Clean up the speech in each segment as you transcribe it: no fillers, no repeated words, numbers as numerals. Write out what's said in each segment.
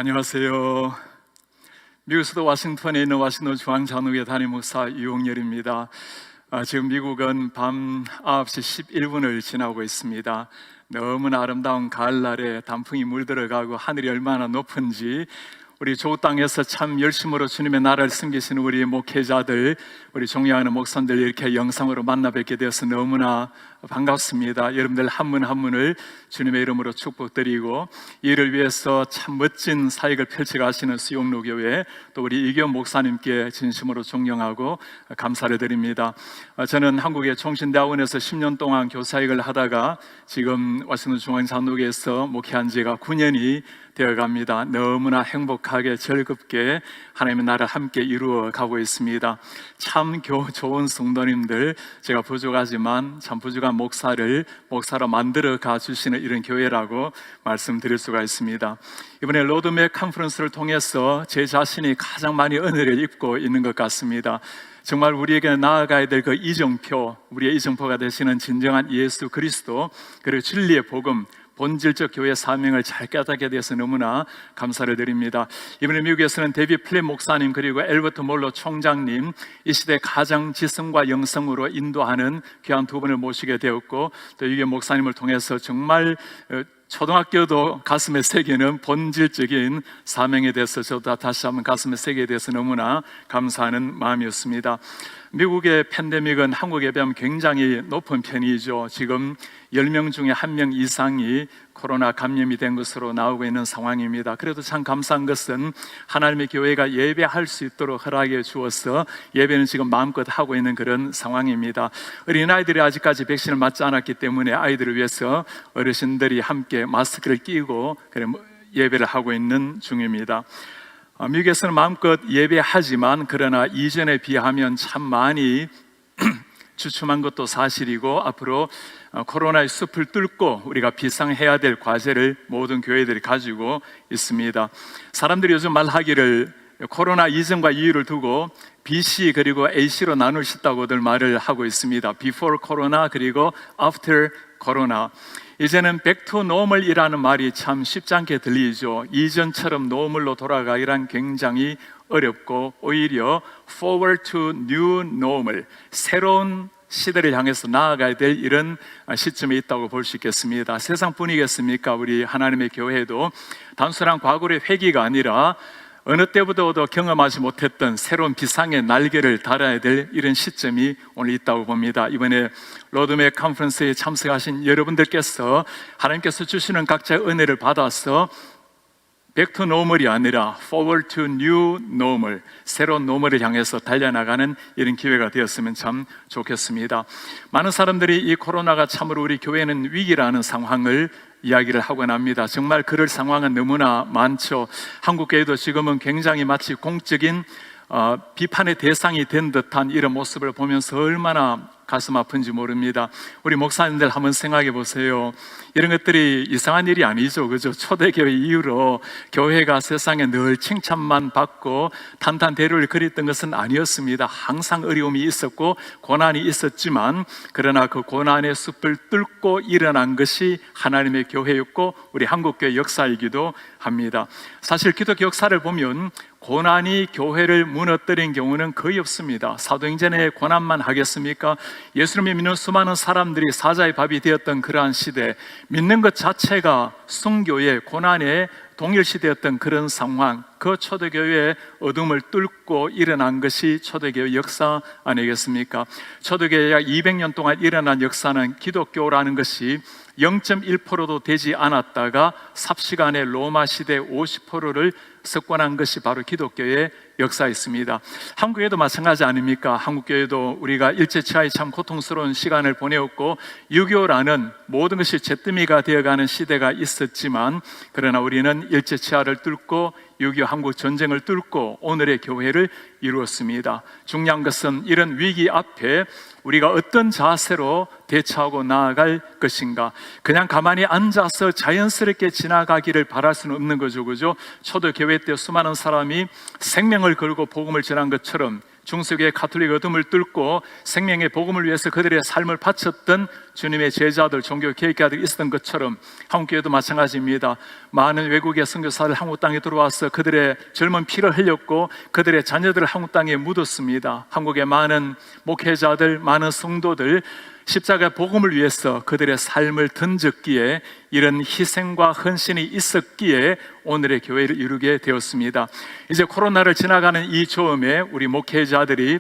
안녕하세요. 미국 수도 워싱턴에 있는 워싱턴 중앙장로교회 담임 목사 유홍열입니다. 지금 미국은 밤 9시 11분을 지나고 있습니다. 너무나 아름다운 가을날에 단풍이 물들어가고 하늘이 얼마나 높은지 우리 조국 땅에서 참 열심으로 주님의 나라를 섬기시는 우리 목회자들, 우리 존경하는 목사님들 이렇게 영상으로 만나 뵙게 되어서 너무나 반갑습니다. 여러분들 한 분 한 분을 주님의 이름으로 축복드리고, 이를 위해서 참 멋진 사역을 펼쳐가시는 수용로교회, 또 우리 이경 목사님께 진심으로 존경하고 감사를 드립니다. 저는 한국의 총신대학원에서 10년 동안 교사역을 하다가 지금 워싱턴 중앙장로교회에서 목회한 지가 9년이 되어갑니다. 너무나 행복하게 즐겁게 하나님의 나라를 함께 이루어 가고 있습니다. 참 좋은 성도님들, 제가 부족하지만 참 부족한 목사로 만들어 가 주시는 이런 교회라고 말씀드릴 수가 있습니다. 이번에 로드맵 컨퍼런스를 통해서 제 자신이 가장 많이 은혜를 입고 있는 것 같습니다. 정말 우리에게 나아가야 될 그 이정표, 우리의 이정표가 되시는 진정한 예수 그리스도, 그리고 진리의 복음, 본질적 교회 사명을 잘 깨닫게 돼서 너무나 감사를 드립니다. 이번에 미국에서는 데이비드 플랫 목사님, 그리고 엘버트 몰러 총장님, 이 시대 가장 지성과 영성으로 인도하는 귀한 두 분을 모시게 되었고, 또 이게 목사님을 통해서 정말 초등학교도 가슴에 새기는 본질적인 사명에 대해서 저도 다시 한번 가슴에 새기게 돼서 너무나 감사하는 마음이었습니다. 미국의 팬데믹은 한국에 비하면 굉장히 높은 편이죠. 지금 10명 중에 1명 이상이 코로나 감염이 된 것으로 나오고 있는 상황입니다. 그래도 참 감사한 것은 하나님의 교회가 예배할 수 있도록 허락해 주어서 예배는 지금 마음껏 하고 있는 그런 상황입니다. 어린아이들이 아직까지 백신을 맞지 않았기 때문에 아이들을 위해서 어르신들이 함께 마스크를 끼고 예배를 하고 있는 중입니다. 미국에서는 마음껏 예배하지만 그러나 이전에 비하면 참 많이 주춤한 것도 사실이고, 앞으로 코로나의 숲을 뚫고 우리가 비상해야 될 과제를 모든 교회들이 가지고 있습니다. 사람들이 요즘 말하기를 코로나 이전과 이후를 두고 BC 그리고 AC로 나눌 수 있다고들 말을 하고 있습니다. Before 코로나 그리고 After 코로나. 이제는 back to normal이라는 말이 참 쉽지 않게 들리죠. 이전처럼 노멀로 돌아가기란 굉장히 어렵고, 오히려 forward to new normal, 새로운 시대를 향해서 나아가야 될 이런 시점에 있다고 볼 수 있겠습니다. 세상 뿐이겠습니까? 우리 하나님의 교회도 단순한 과거의 회귀가 아니라 어느 때보다도 경험하지 못했던 새로운 비상의 날개를 달아야 될 이런 시점이 오늘 있다고 봅니다. 이번에 로드맵 컨퍼런스에 참석하신 여러분들께서 하나님께서 주시는 각자의 은혜를 받아서 back to normal이 아니라 forward to new normal, 새로운 노멀을 향해서 달려나가는 이런 기회가 되었으면 참 좋겠습니다. 많은 사람들이 이 코로나가 참으로 우리 교회는 위기라는 상황을 이야기를 하곤 합니다. 정말 그럴 상황은 너무나 많죠. 한국교회도 지금은 굉장히 마치 공적인 비판의 대상이 된 듯한 이런 모습을 보면서 얼마나 가슴 아픈지 모릅니다. 우리 목사님들 한번 생각해 보세요. 이런 것들이 이상한 일이 아니죠, 그죠? 초대교회 이후로 교회가 세상에 늘 칭찬만 받고 탄탄대로를 그렸던 것은 아니었습니다. 항상 어려움이 있었고 고난이 있었지만, 그러나 그 고난의 숲을 뚫고 일어난 것이 하나님의 교회였고 우리 한국교회 역사이기도 합니다. 사실 기독교 역사를 보면 고난이 교회를 무너뜨린 경우는 거의 없습니다. 사도행전의 고난만 하겠습니까? 예수님을 믿는 수많은 사람들이 사자의 밥이 되었던 그러한 시대, 믿는 것 자체가 순교의 고난의 동일시되었던 그런 상황, 그 초대교회의 어둠을 뚫고 일어난 것이 초대교회 역사 아니겠습니까? 초대교회 약 200년 동안 일어난 역사는 기독교라는 것이 0.1%도 되지 않았다가 삽시간에 로마 시대 50%를 석권한 것이 바로 기독교의 역사였습니다. 한국에도 마찬가지 아닙니까? 한국교회도 우리가 일제치하에 참 고통스러운 시간을 보내었고 6.25라는 모든 것이 잿더미가 되어가는 시대가 있었지만, 그러나 우리는 일제치하를 뚫고 6.25 한국 전쟁을 뚫고 오늘의 교회를 이루었습니다. 중요한 것은 이런 위기 앞에 우리가 어떤 자세로 대처하고 나아갈 것인가. 그냥 가만히 앉아서 자연스럽게 지나가기를 바랄 수는 없는 거죠, 그죠? 초대교회 때 수많은 사람이 생명을 걸고 복음을 전한 것처럼 중세기의 가톨릭 어둠을 뚫고 생명의 복음을 위해서 그들의 삶을 바쳤던 주님의 제자들, 종교 개혁가들이 있었던 것처럼 한국교회도 마찬가지입니다. 많은 외국의 선교사들 한국 땅에 들어와서 그들의 젊은 피를 흘렸고 그들의 자녀들을 한국 땅에 묻었습니다. 한국의 많은 목회자들, 많은 성도들 십자가 복음을 위해서 그들의 삶을 던졌기에, 이런 희생과 헌신이 있었기에 오늘의 교회를 이루게 되었습니다. 이제 코로나를 지나가는 이 초음에 우리 목회자들이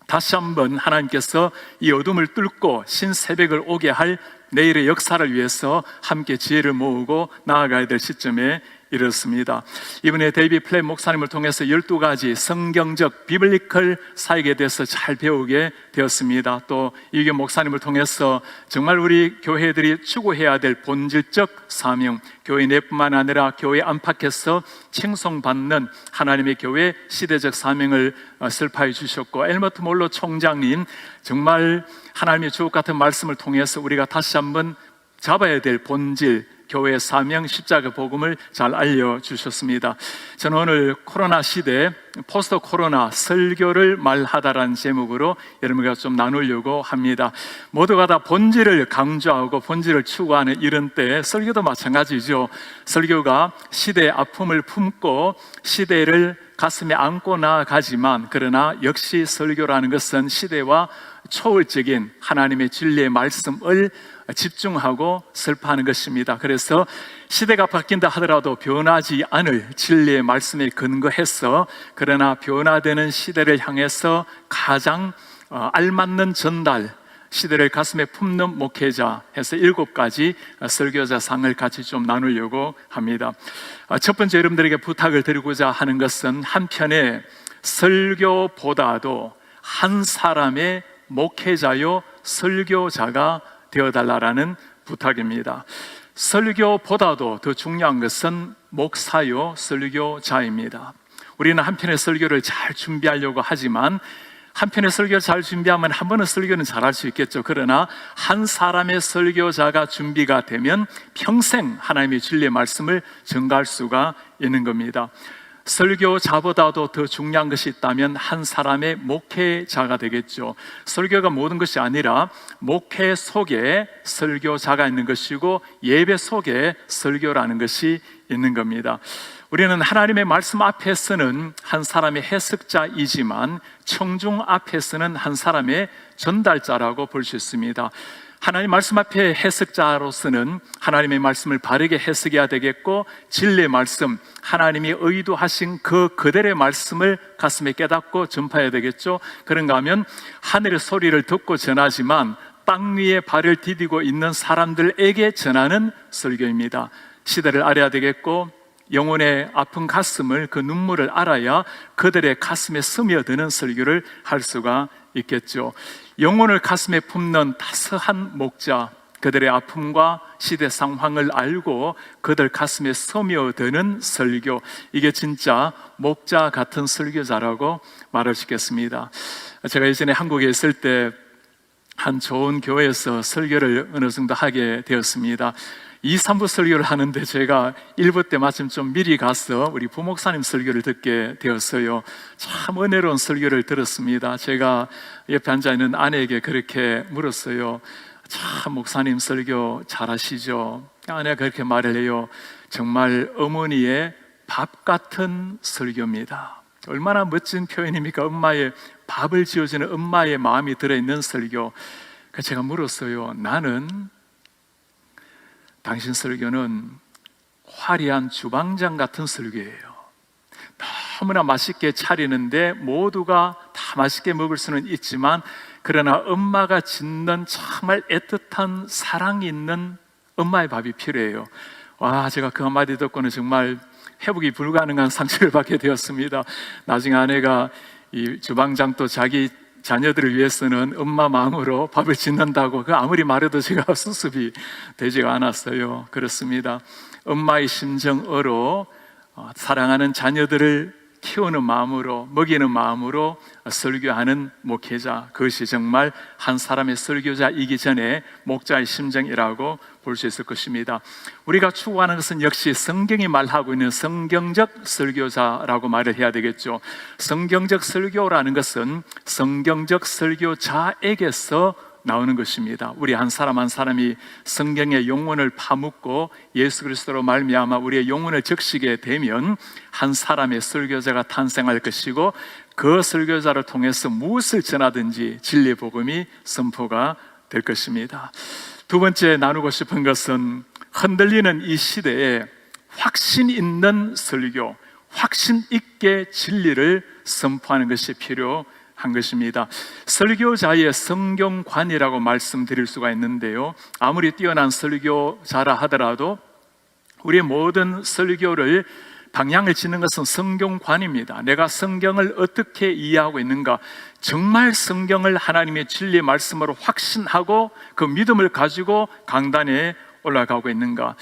다시 한번 하나님께서 이 어둠을 뚫고 신새벽을 오게 할 내일의 역사를 위해서 함께 지혜를 모으고 나아가야 될 시점에 이렇습니다. 이번에 데이비 플랫 목사님을 통해서 12가지 성경적 비블리컬 사역에 대해서 잘 배우게 되었습니다. 또 이규 목사님을 통해서 정말 우리 교회들이 추구해야 될 본질적 사명, 교회 내뿐만 아니라 교회 안팎에서 칭송받는 하나님의 교회 시대적 사명을 설파해 주셨고, 엘머트 몰로 총장님 정말 하나님의 주옥 같은 말씀을 통해서 우리가 다시 한번 잡아야 될 본질, 교회의 사명, 십자가 복음을 잘 알려주셨습니다. 저는 오늘 코로나 시대 포스트 코로나 설교를 말하다라는 제목으로 여러분과 좀 나누려고 합니다. 모두가 다 본질을 강조하고 본질을 추구하는 이런 때에 설교도 마찬가지죠. 설교가 시대의 아픔을 품고 시대를 가슴에 안고 나아가지만, 그러나 역시 설교라는 것은 시대와 초월적인 하나님의 진리의 말씀을 집중하고 설파하는 것입니다. 그래서 시대가 바뀐다 하더라도 변하지 않을 진리의 말씀에 근거해서, 그러나 변화되는 시대를 향해서 가장 알맞는 전달, 시대를 가슴에 품는 목회자 해서 7가지 설교자상을 같이 좀 나누려고 합니다. 첫 번째 여러분들에게 부탁을 드리고자 하는 것은, 한편에 설교보다도 한 사람의 목회자요 설교자가 되어달라는 부탁입니다. 설교보다도 더 중요한 것은 목사요 설교자입니다. 우리는 한편의 설교를 잘 준비하려고 하지만, 한편의 설교를 잘 준비하면 한 번은 설교는 잘할 수 있겠죠. 그러나 한 사람의 설교자가 준비가 되면 평생 하나님의 진리의 말씀을 전가할 수가 있는 겁니다. 설교자보다도 더 중요한 것이 있다면 한 사람의 목회자가 되겠죠. 설교가 모든 것이 아니라 목회 속에 설교자가 있는 것이고 예배 속에 설교라는 것이 있는 겁니다. 우리는 하나님의 말씀 앞에서는 한 사람의 해석자이지만 청중 앞에서는 한 사람의 전달자라고 볼 수 있습니다. 하나님 말씀 앞에 해석자로서는 하나님의 말씀을 바르게 해석해야 되겠고, 진리의 말씀, 하나님이 의도하신 그 그대로의 말씀을 가슴에 깨닫고 전파해야 되겠죠. 그런가 하면 하늘의 소리를 듣고 전하지만 땅 위에 발을 디디고 있는 사람들에게 전하는 설교입니다. 시대를 알아야 되겠고, 영혼의 아픈 가슴을, 그 눈물을 알아야 그들의 가슴에 스며드는 설교를 할 수가 있겠죠. 영혼을 가슴에 품는 따스한 목자, 그들의 아픔과 시대 상황을 알고 그들 가슴에 스며드는 설교, 이게 진짜 목자 같은 설교자라고 말할 수 있겠습니다. 제가 예전에 한국에 있을 때 한 좋은 교회에서 설교를 어느 정도 하게 되었습니다. 2, 3부 설교를 하는데 제가 1부 때 마침 좀 미리 가서 우리 부목사님 설교를 듣게 되었어요. 참 은혜로운 설교를 들었습니다. 제가 옆에 앉아있는 아내에게 그렇게 물었어요. 참 목사님 설교 잘하시죠? 아내가 그렇게 말을 해요. 정말 어머니의 밥 같은 설교입니다. 얼마나 멋진 표현입니까? 엄마의 밥을 지어주는 엄마의 마음이 들어있는 설교. 그래서 제가 물었어요. 나는 당신 설교는 화려한 주방장 같은 설교예요. 너무나 맛있게 차리는데 모두가 다 맛있게 먹을 수는 있지만, 그러나 엄마가 짓는 정말 애틋한 사랑이 있는 엄마의 밥이 필요해요. 와, 제가 그 한마디 듣고는 정말 회복이 불가능한 상처를 받게 되었습니다. 나중에 아내가 이 주방장도 자기 자녀들을 위해서는 엄마 마음으로 밥을 짓는다고, 그 아무리 말해도 제가 수습이 되지가 않았어요. 그렇습니다. 엄마의 심정으로 사랑하는 자녀들을 키우는 마음으로, 먹이는 마음으로 설교하는 목회자, 그것이 정말 한 사람의 설교자이기 전에 목자의 심정이라고 볼 수 있을 것입니다. 우리가 추구하는 것은 역시 성경이 말하고 있는 성경적 설교자라고 말을 해야 되겠죠. 성경적 설교라는 것은 성경적 설교자에게서 나오는 것입니다. 우리 한 사람 한 사람이 성경의 영혼을 파묻고 예수 그리스도로 말미암아 우리의 영혼을 적시게 되면 한 사람의 설교자가 탄생할 것이고, 그 설교자를 통해서 무엇을 전하든지 진리의 복음이 선포가 될 것입니다. 두 번째 나누고 싶은 것은 흔들리는 이 시대에 확신 있는 설교, 확신 있게 진리를 선포하는 것이 필요한 것입니다. 설교자의 성경관이라고 말씀드릴 수가 있는데요, 아무리 뛰어난 설교자라 하더라도 우리의 모든 설교를 방향을 짓는 것은 성경관입니다. 내가 성경을 어떻게 이해하고 있는가, 정말 성경을 하나님의 진리의 말씀으로 확신하고 그 믿음을 가지고 강단에 올라가고 있는가.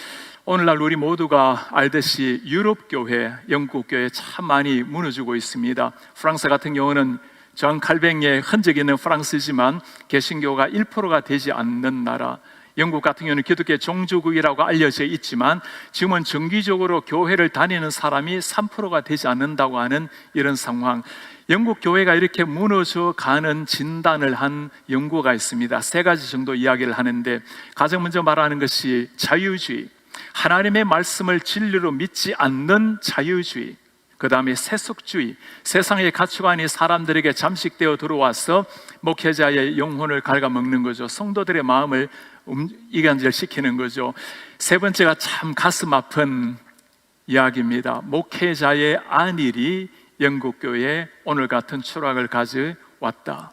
오늘날 우리 모두가 알듯이 유럽 교회, 영국 교회 참 많이 무너지고 있습니다. 프랑스 같은 경우는 전 칼뱅의 흔적이 있는 프랑스지만 개신교가 1%가 되지 않는 나라, 영국 같은 경우는 기독교 종주국이라고 알려져 있지만 지금은 정기적으로 교회를 다니는 사람이 3%가 되지 않는다고 하는 이런 상황. 영국 교회가 이렇게 무너져 가는 진단을 한 연구가 있습니다. 3가지 정도 이야기를 하는데, 가장 먼저 말하는 것이 자유주의, 하나님의 말씀을 진리로 믿지 않는 자유주의, 그 다음에 세속주의, 세상의 가치관이 사람들에게 잠식되어 들어와서 목회자의 영혼을 갉아먹는 거죠. 성도들의 마음을 이간질시키는 거죠. 세 번째가 참 가슴 아픈 이야기입니다. 목회자의 안일이 영국교회에 오늘 같은 추락을 가져왔다.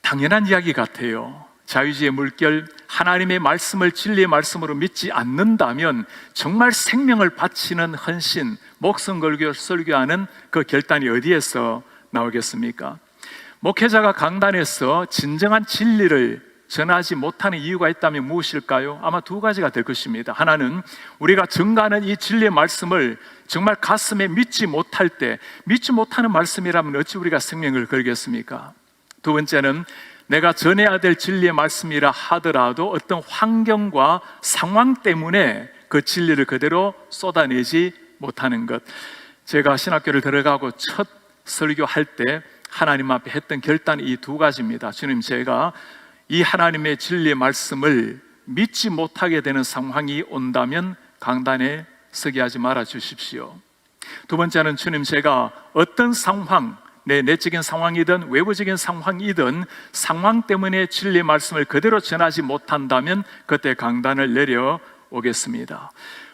당연한 이야기 같아요. 자유주의의 물결, 하나님의 말씀을 진리의 말씀으로 믿지 않는다면 정말 생명을 바치는 헌신, 목숨 걸고 설교하는 그 결단이 어디에서 나오겠습니까? 목회자가 강단에서 진정한 진리를 전하지 못하는 이유가 있다면 무엇일까요? 아마 2가지가 될 것입니다. 하나는 우리가 전가하는 이 진리의 말씀을 정말 가슴에 믿지 못할 때, 믿지 못하는 말씀이라면 어찌 우리가 생명을 걸겠습니까? 두 번째는 내가 전해야 될 진리의 말씀이라 하더라도 어떤 환경과 상황 때문에 그 진리를 그대로 쏟아내지 못하는 것. 제가 신학교를 들어가고 첫 설교할 때 하나님 앞에 했던 결단이 이 2가지입니다. 주님, 제가 이 하나님의 진리의 말씀을 믿지 못하게 되는 상황이 온다면 강단에 서게 하지 말아 주십시오. 두 번째는, 주님, 제가 어떤 상황, 내 내적인 상황이든 외부적인 상황이든 상황 때문에 진리의 말씀을 그대로 전하지 못한다면 그때 강단을 내려오겠습니다.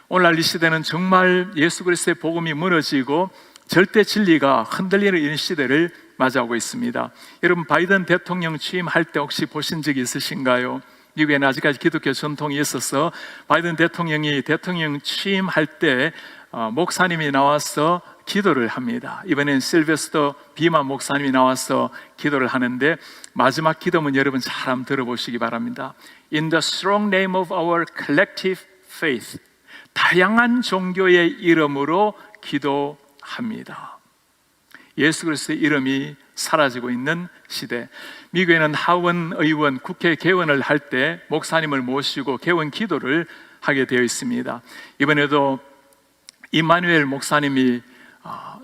오늘날 이 시대는 정말 예수 그리스도의 복음이 무너지고 절대 진리가 흔들리는 이런 시대를 맞이하고 있습니다. 여러분, 바이든 대통령 취임할 때 혹시 보신 적이 있으신가요? 미국에는 아직까지 기독교 전통이 있어서 바이든 대통령이 대통령 취임할 때 목사님이 나와서 기도를 합니다. 이번엔 실베스터 비만 목사님이 나와서 기도를 하는데, 마지막 기도문 여러분 잘 한번 들어보시기 바랍니다. In the strong name of our collective faith, 다양한 종교의 이름으로 기도합니다. 예수 그리스도의 이름이 사라지고 있는 시대. 미국에는 하원 의원, 국회 개원을 할 때 목사님을 모시고 개원 기도를 하게 되어 있습니다. 이번에도 이마누엘 목사님이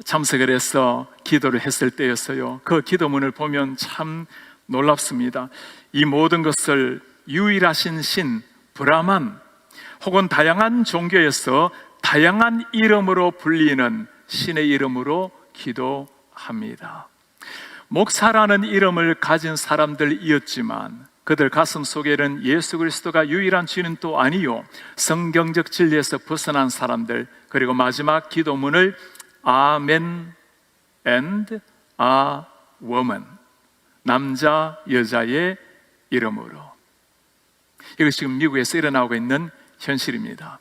참석을 해서 기도를 했을 때였어요. 그 기도문을 보면 참 놀랍습니다. 이 모든 것을 유일하신 신 브라만 혹은 다양한 종교에서 다양한 이름으로 불리는 신의 이름으로 기도합니다. 목사라는 이름을 가진 사람들이었지만 그들 가슴 속에는 예수 그리스도가 유일한 주는 또 아니요, 성경적 진리에서 벗어난 사람들. 그리고 마지막 기도문을 아멘 and a woman, 남자 여자의 이름으로. 이것이 지금 미국에서 일어나고 있는 현실입니다.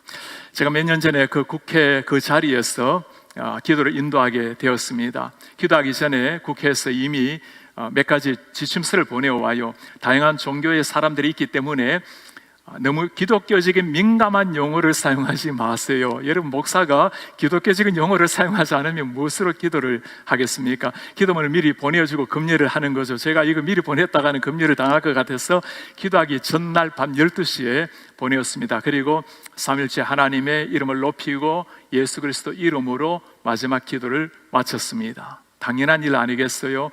제가 몇 년 전에 그 국회 그 자리에서 기도를 인도하게 되었습니다. 기도하기 전에 국회에서 이미 몇 가지 지침서를 보내와요. 다양한 종교의 사람들이 있기 때문에 너무 기독교적인 민감한 용어를 사용하지 마세요. 여러분, 목사가 기독교적인 용어를 사용하지 않으면 무엇으로 기도를 하겠습니까? 기도문을 미리 보내주고 금요를 하는 거죠. 제가 이거 미리 보냈다가는 금요를 당할 것 같아서 기도하기 전날 밤 12시에 보내었습니다. 그리고 삼일째 하나님의 이름을 높이고 예수 그리스도 이름으로 마지막 기도를 마쳤습니다. 당연한 일 아니겠어요?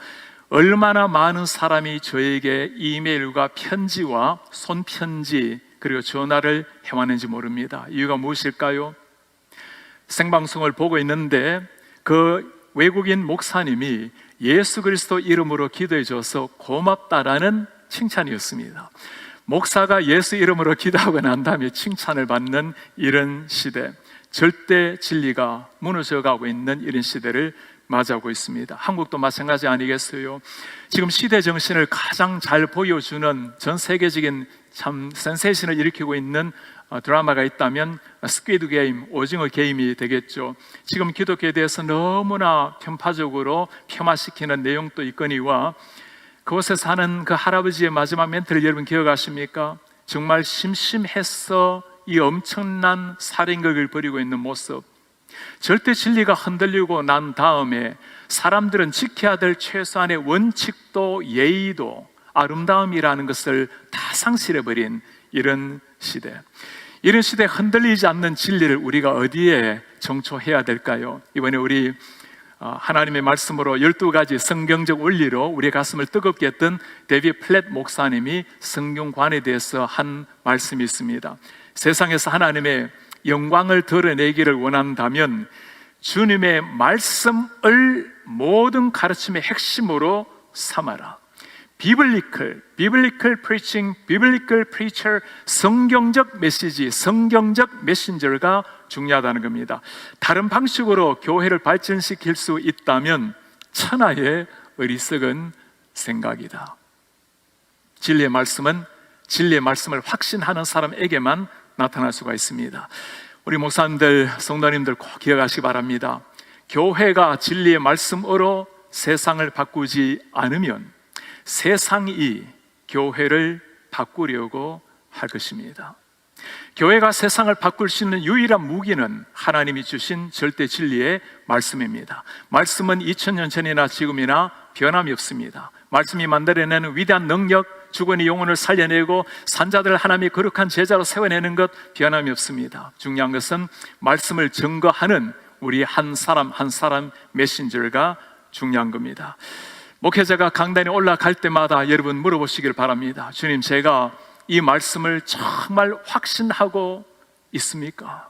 얼마나 많은 사람이 저에게 이메일과 편지와 손편지 그리고 전화를 해왔는지 모릅니다. 이유가 무엇일까요? 생방송을 보고 있는데 그 외국인 목사님이 예수 그리스도 이름으로 기도해 줘서 고맙다라는 칭찬이었습니다. 목사가 예수 이름으로 기도하고 난 다음에 칭찬을 받는 이런 시대, 절대 진리가 무너져가고 있는 이런 시대를 맞이하고 있습니다. 한국도 마찬가지 아니겠어요? 지금 시대 정신을 가장 잘 보여주는 전 세계적인 참 센세이션을 일으키고 있는 드라마가 있다면 스퀴드 게임, 오징어 게임이 되겠죠. 지금 기독교에 대해서 너무나 편파적으로 폄하시키는 내용도 있거니와 그곳에 사는 그 할아버지의 마지막 멘트를 여러분 기억하십니까? 정말 심심해서 이 엄청난 살인극을 벌이고 있는 모습, 절대 진리가 흔들리고 난 다음에 사람들은 지켜야 될 최소한의 원칙도 예의도 아름다움이라는 것을 다 상실해버린 이런 시대, 이런 시대에 흔들리지 않는 진리를 우리가 어디에 정초해야 될까요? 이번에 우리 하나님의 말씀으로 12가지 성경적 원리로 우리의 가슴을 뜨겁게 했던 데이비드 플랫 목사님이 성경관에 대해서 한 말씀이 있습니다. 세상에서 하나님의 영광을 드러내기를 원한다면 주님의 말씀을 모든 가르침의 핵심으로 삼아라. 비블리컬 preaching, biblical preacher, 성경적 메시지, 성경적 메신저가 중요하다는 겁니다. 다른 방식으로 교회를 발전시킬 수 있다면 천하의 어리석은 생각이다. 진리의 말씀은 진리의 말씀을 확신하는 사람에게만 나타날 수가 있습니다. 우리 목사님들, 성도님들 꼭 기억하시기 바랍니다. 교회가 진리의 말씀으로 세상을 바꾸지 않으면 세상이 교회를 바꾸려고 할 것입니다. 교회가 세상을 바꿀 수 있는 유일한 무기는 하나님이 주신 절대 진리의 말씀입니다. 말씀은 2000년 전이나 지금이나 변함이 없습니다. 말씀이 만들어내는 위대한 능력, 죽은 이 영혼을 살려내고 산자들 하나님의 거룩한 제자로 세워내는 것 변함이 없습니다. 중요한 것은 말씀을 증거하는 우리 한 사람 한 사람 메신저가 중요한 겁니다. 목회자가 강단에 올라갈 때마다 여러분 물어보시길 바랍니다. 주님, 제가 이 말씀을 정말 확신하고 있습니까?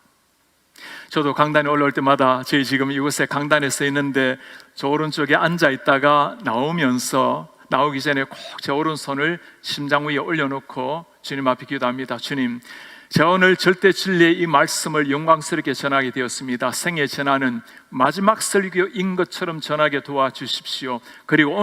저도 강단에 올라올 때마다 저희 지금 이곳에 강단에 서 있는데 저 오른쪽에 앉아 있다가 나오기 전에 꼭 제 오른손을 심장 위에 올려놓고 주님 앞에 기도합니다. 주님, 제가 오늘 절대 진리의 이 말씀을 영광스럽게 전하게 되었습니다. 생애 전하는 마지막 설교인 것처럼 전하게 도와주십시오. 그리고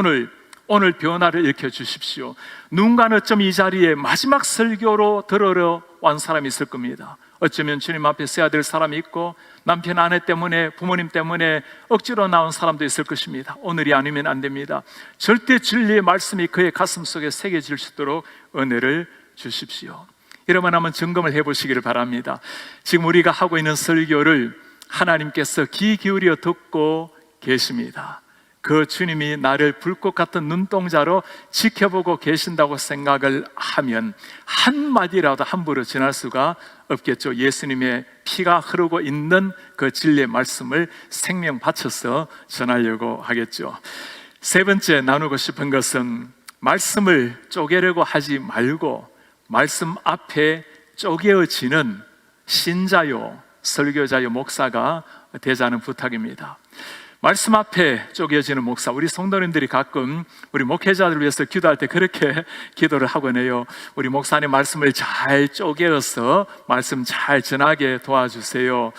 오늘 변화를 일으켜 주십시오. 누군가는 어쩜 이 자리에 마지막 설교로 들으러 온 사람이 있을 겁니다. 어쩌면 주님 앞에 서야 될 사람이 있고 남편 아내 때문에 부모님 때문에 억지로 나온 사람도 있을 것입니다. 오늘이 아니면 안 됩니다. 절대 진리의 말씀이 그의 가슴 속에 새겨질 수 있도록 은혜를 주십시오. 여러분 한번 점검을 해보시기를 바랍니다. 지금 우리가 하고 있는 설교를 하나님께서 귀 기울여 듣고 계십니다. 그 주님이 나를 불꽃 같은 눈동자로 지켜보고 계신다고 생각을 하면 한마디라도 함부로 전할 수가 없겠죠. 예수님의 피가 흐르고 있는 그 진리의 말씀을 생명 바쳐서 전하려고 하겠죠. 세 번째 나누고 싶은 것은 말씀을 쪼개려고 하지 말고 말씀 앞에 쪼개어지는 신자요, 설교자요, 목사가 되자는 부탁입니다. 말씀 앞에 쪼개어지는 목사, 우리 성도님들이 가끔 우리 목회자들을 위해서 기도할 때 그렇게 기도를 하곤 해요. 우리 목사님 말씀을 잘 쪼개어서 말씀 잘 전하게 도와주세요.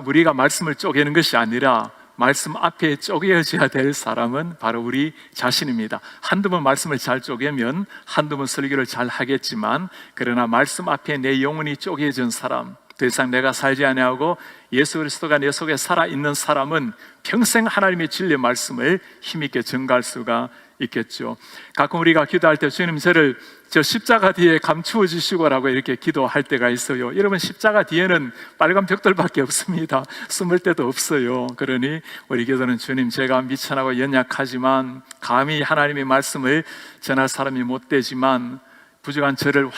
우리가 말씀을 쪼개는 것이 아니라 말씀 앞에 쪼개어져야 될 사람은 바로 우리 자신입니다. 한두 번 말씀을 잘 쪼개면 한두 번 설교를 잘 하겠지만, 그러나 말씀 앞에 내 영혼이 쪼개진 사람, 더 이상 내가 살지 아니하고 예수 그리스도가 내 속에 살아있는 사람은 평생 하나님의 진리의 말씀을 힘있게 전가할 수가 있겠죠. 가끔 우리가 기도할 때 주님 저를 저 십자가 뒤에 감추어 주시고라고 이렇게 기도할 때가 있어요. 여러분, 십자가 뒤에는 빨간 벽돌밖에 없습니다. 숨을 데도 없어요. 그러니 우리 기도는 주님, 제가 미천하고 연약하지만 감히 하나님의 말씀을 전할 사람이 못 되지만 부족한 저를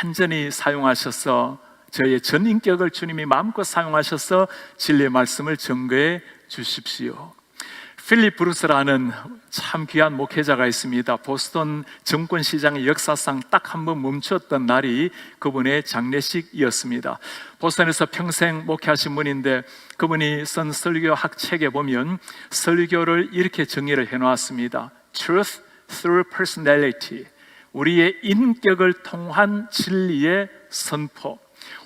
완전히 사용하셔서 저의 전 인격을 주님이 마음껏 사용하셔서 진리의 말씀을 증거해 주십시오. 필립 브루스라는 참 귀한 목회자가 있습니다. 보스턴 증권시장의 역사상 딱 한 번 멈췄던 날이 그분의 장례식이었습니다. 보스턴에서 평생 목회하신 분인데 그분이 쓴 설교학 책에 보면 설교를 이렇게 정의를 해놓았습니다. Truth through personality, 우리의 인격을 통한 진리의 선포,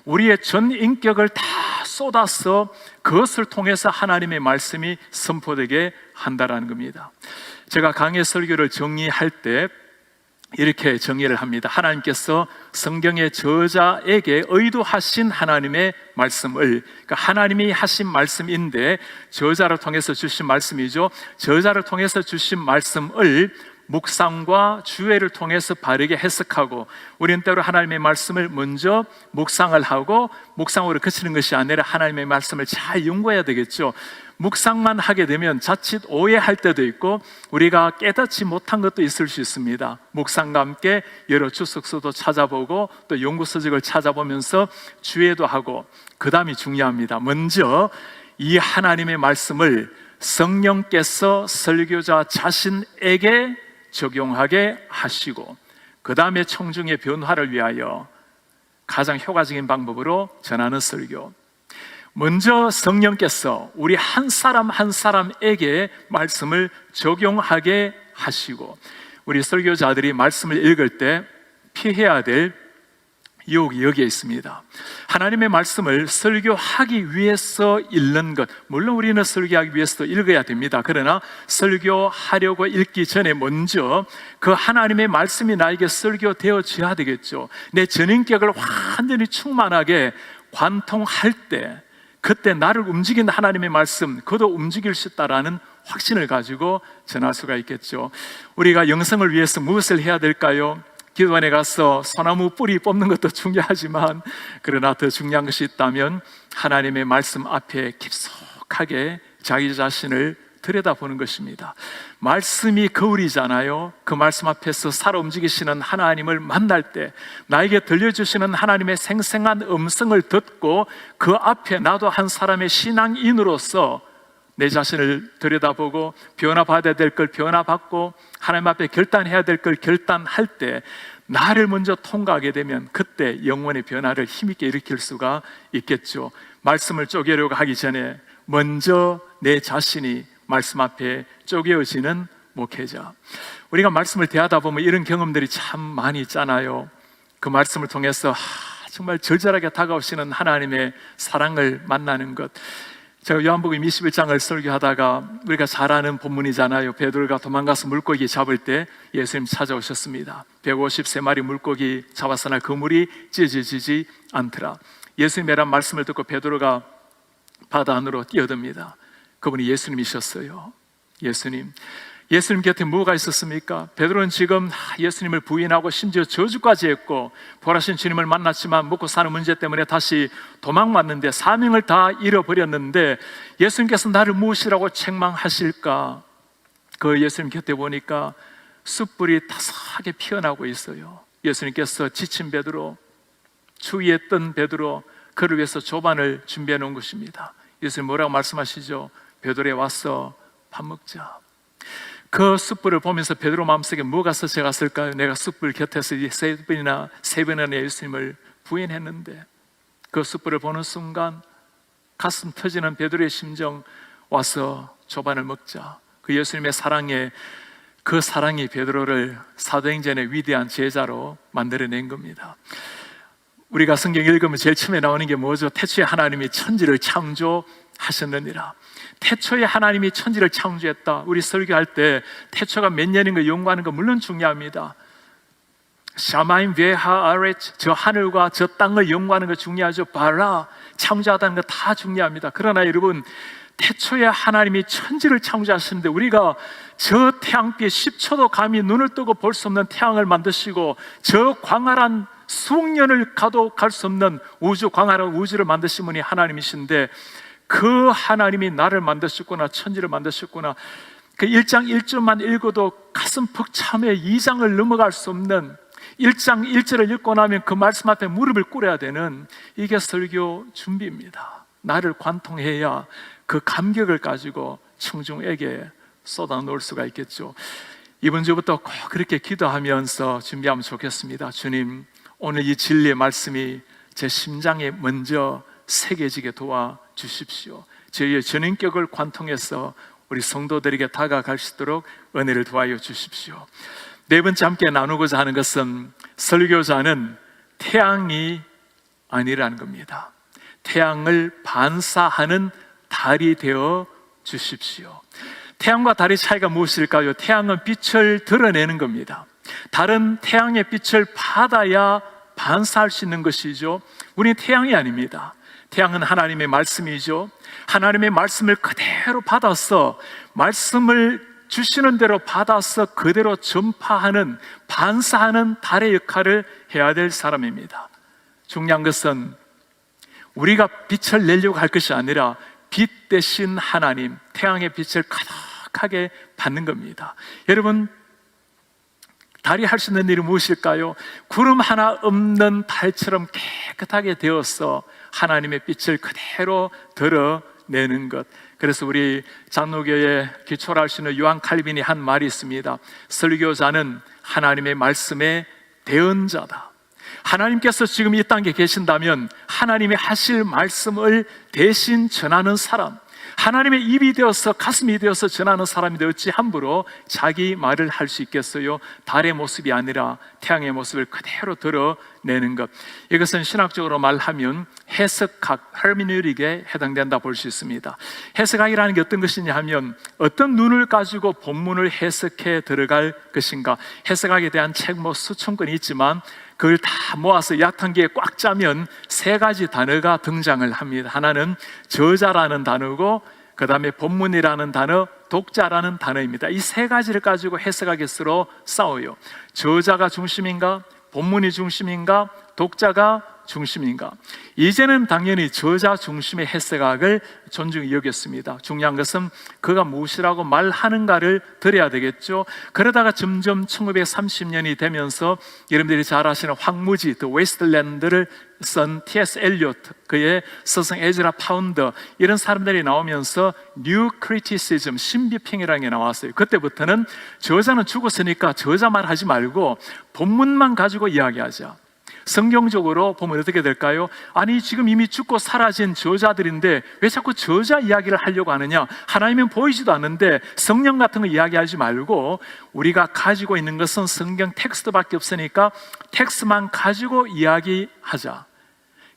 우리의 전 인격을 다 쏟아서 그것을 통해서 하나님의 말씀이 선포되게 한다는 겁니다. 제가 강의 설교를 정리할 때 이렇게 정의를 합니다. 하나님께서 성경의 저자에게 의도하신 하나님의 말씀을, 그러니까 하나님이 하신 말씀인데 저자를 통해서 주신 말씀이죠. 저자를 통해서 주신 말씀을 묵상과 주의를 통해서 바르게 해석하고, 우리는 때로 하나님의 말씀을 먼저 묵상을 하고 묵상으로 그치는 것이 아니라 하나님의 말씀을 잘 연구해야 되겠죠. 묵상만 하게 되면 자칫 오해할 때도 있고 우리가 깨닫지 못한 것도 있을 수 있습니다. 묵상과 함께 여러 주석서도 찾아보고 또 연구서적을 찾아보면서 주의도 하고, 그 다음이 중요합니다. 먼저 이 하나님의 말씀을 성령께서 설교자 자신에게 적용하게 하시고, 그 다음에 청중의 변화를 위하여 가장 효과적인 방법으로 전하는 설교. 먼저 성령께서 우리 한 사람 한 사람에게 말씀을 적용하게 하시고, 우리 설교자들이 말씀을 읽을 때 피해야 될 유혹이 여기에 있습니다. 하나님의 말씀을 설교하기 위해서 읽는 것, 물론 우리는 설교하기 위해서도 읽어야 됩니다. 그러나 설교하려고 읽기 전에 먼저 그 하나님의 말씀이 나에게 설교되어져야 되겠죠. 내 전인격을 완전히 충만하게 관통할 때, 그때 나를 움직이는 하나님의 말씀, 그도 움직일 수 있다라는 확신을 가지고 전할 수가 있겠죠. 우리가 영성을 위해서 무엇을 해야 될까요? 기도원에 가서 소나무 뿌리 뽑는 것도 중요하지만, 그러나 더 중요한 것이 있다면 하나님의 말씀 앞에 깊숙하게 자기 자신을 들여다보는 것입니다. 말씀이 거울이잖아요. 그 말씀 앞에서 살아 움직이시는 하나님을 만날 때 나에게 들려주시는 하나님의 생생한 음성을 듣고 그 앞에 나도 한 사람의 신앙인으로서 내 자신을 들여다보고 변화받아야 될 걸 변화받고 하나님 앞에 결단해야 될 걸 결단할 때 나를 먼저 통과하게 되면 그때 영혼의 변화를 힘있게 일으킬 수가 있겠죠. 말씀을 쪼개려고 하기 전에 먼저 내 자신이 말씀 앞에 쪼개어지는 목회자. 우리가 말씀을 대하다 보면 이런 경험들이 참 많이 있잖아요. 그 말씀을 통해서 정말 절절하게 다가오시는 하나님의 사랑을 만나는 것. 제가 요한복음 21장을 설교하다가 우리가 잘 아는 본문이잖아요. 베드로가 도망가서 물고기 잡을 때 예수님 찾아오셨습니다. 153마리 물고기 잡았으나 그물이 찢어지지 않더라. 예수님이란 말씀을 듣고 베드로가 바다 안으로 뛰어듭니다. 그분이 예수님이셨어요. 예수님 곁에 뭐가 있었습니까? 베드로는 지금 예수님을 부인하고 심지어 저주까지 했고 보라신 주님을 만났지만 먹고 사는 문제 때문에 다시 도망왔는데 사명을 다 잃어버렸는데 예수님께서 나를 무엇이라고 책망하실까? 그 예수님 곁에 보니까 숯불이 타삭하게 피어나고 있어요. 예수님께서 지친 베드로, 추위에 뜬 베드로, 그를 위해서 조반을 준비해 놓은 것입니다. 예수님 뭐라고 말씀하시죠? 베드로에 와서 밥 먹자. 그 숯불을 보면서 베드로 마음속에 뭐가 스쳐갔을까요? 내가 숯불 곁에서 세 번이나 예수님을 부인했는데, 그 숯불을 보는 순간 가슴 터지는 베드로의 심정, 와서 조반을 먹자. 그 예수님의 사랑에, 그 사랑이 베드로를 사도행전의 위대한 제자로 만들어낸 겁니다. 우리가 성경 읽으면 제일 처음에 나오는 게 뭐죠? 태초에 하나님이 천지를 창조하셨느니라. 태초에 하나님이 천지를 창조했다. 우리 설교할 때 태초가 몇 년인 거 연구하는 거 물론 중요합니다. 샤마임 베하 아렛, 저 하늘과 저 땅을 연구하는 거 중요하죠. 바라, 창조하다는 거 다 중요합니다. 그러나 여러분, 태초에 하나님이 천지를 창조하시는데 우리가 저 태양빛 10초도 감히 눈을 뜨고 볼 수 없는 태양을 만드시고 저 광활한 수억 년을 가도 갈 수 없는 우주, 광활한 우주를 만드신 분이 하나님이신데 그 하나님이 나를 만드셨구나, 천지를 만드셨구나. 그 1장 1절만 읽어도 가슴 벅차며 2장을 넘어갈 수 없는 1장 1절을 읽고 나면 그 말씀 앞에 무릎을 꿇어야 되는, 이게 설교 준비입니다. 나를 관통해야 그 감격을 가지고 청중에게 쏟아 놓을 수가 있겠죠. 이번 주부터 꼭 그렇게 기도하면서 준비하면 좋겠습니다. 주님, 오늘 이 진리의 말씀이 제 심장에 먼저 새겨지게 도와주십시오. 저희의 전인격을 관통해서 우리 성도들에게 다가갈 수 있도록 은혜를 도와여 주십시오. 네 번째 함께 나누고자 하는 것은 설교자는 태양이 아니라는 겁니다. 태양을 반사하는 달이 되어 주십시오. 태양과 달의 차이가 무엇일까요? 태양은 빛을 드러내는 겁니다. 달은 태양의 빛을 받아야 반사할 수 있는 것이죠. 우리는 태양이 아닙니다. 태양은 하나님의 말씀이죠. 하나님의 말씀을 그대로 받아서, 말씀을 주시는 대로 받아서 그대로 전파하는, 반사하는 달의 역할을 해야 될 사람입니다. 중요한 것은 우리가 빛을 내려고 할 것이 아니라 빛 대신 하나님, 태양의 빛을 가득하게 받는 겁니다. 여러분, 달이 할 수 있는 일이 무엇일까요? 구름 하나 없는 달처럼 깨끗하게 되어서 하나님의 빛을 그대로 드러내는 것. 그래서 우리 장로교의 기초를 할 수 있는 요한 칼빈이 한 말이 있습니다. 설교자는 하나님의 말씀의 대언자다. 하나님께서 지금 이 땅에 계신다면 하나님이 하실 말씀을 대신 전하는 사람, 하나님의 입이 되어서, 가슴이 되어서 전하는 사람인데 어찌 함부로 자기 말을 할 수 있겠어요? 달의 모습이 아니라 태양의 모습을 그대로 드러내는 것. 이것은 신학적으로 말하면 해석학, hermeneutic에 해당된다 볼 수 있습니다. 해석학이라는 게 어떤 것이냐 하면 어떤 눈을 가지고 본문을 해석해 들어갈 것인가. 해석학에 대한 책 수천 권이 있지만 그걸 다 모아서 약한기에 꽉 짜면 세 가지 단어가 등장을 합니다. 하나는 저자라는 단어고, 그 다음에 본문이라는 단어, 독자라는 단어입니다. 이 세 가지를 가지고 해석하기 서로 싸워요. 저자가 중심인가? 본문이 중심인가? 독자가 중심인가? 이제는 당연히 저자 중심의 해석학을 존중히 여겼습니다. 중요한 것은 그가 무엇이라고 말하는가를 들어야 되겠죠. 그러다가 점점 1930년이 되면서 여러분들이 잘 아시는 황무지, The Wasteland를 쓴 T.S. 엘리엇, 그의 스승 에즈라 파운더, 이런 사람들이 나오면서 New Criticism, 신비평이라는 게 나왔어요. 그때부터는 저자는 죽었으니까 저자 말 하지 말고 본문만 가지고 이야기하자. 성경적으로 보면 어떻게 될까요? 아니, 지금 이미 죽고 사라진 저자들인데 왜 자꾸 저자 이야기를 하려고 하느냐? 하나님은 보이지도 않는데 성령 같은 거 이야기하지 말고 우리가 가지고 있는 것은 성경 텍스트밖에 없으니까 텍스트만 가지고 이야기하자.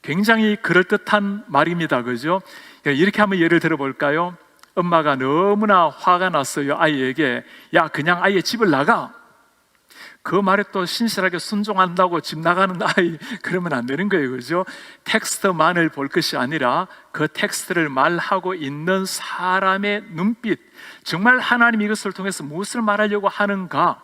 굉장히 그럴듯한 말입니다. 그죠? 이렇게 한번 예를 들어볼까요? 엄마가 너무나 화가 났어요. 아이에게. 야, 그냥 아예 집을 나가. 그 말에 또 신실하게 순종한다고 집 나가는 아이, 그러면 안 되는 거예요. 그죠? 텍스트만을 볼 것이 아니라 그 텍스트를 말하고 있는 사람의 눈빛, 정말 하나님이 이것을 통해서 무엇을 말하려고 하는가?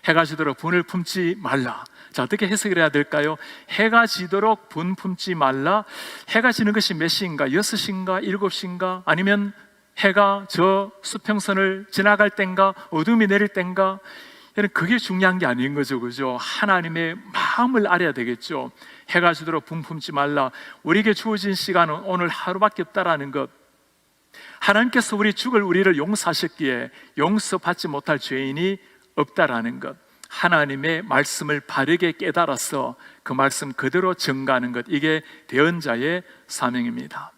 해가 지도록 분을 품지 말라. 자, 어떻게 해석을 해야 될까요? 해가 지도록 분 품지 말라. 해가 지는 것이 몇 시인가? 6시인가? 7시인가? 아니면 해가 저 수평선을 지나갈 땐가? 어둠이 내릴 땐가? 그게 중요한 게 아닌 거죠. 그죠? 하나님의 마음을 알아야 되겠죠. 해가 지도록 분 품지 말라. 우리에게 주어진 시간은 오늘 하루밖에 없다라는 것. 하나님께서 우리를 용서하셨기에 용서받지 못할 죄인이 없다라는 것. 하나님의 말씀을 바르게 깨달아서 그 말씀 그대로 전가하는 것. 이게 대언자의 사명입니다.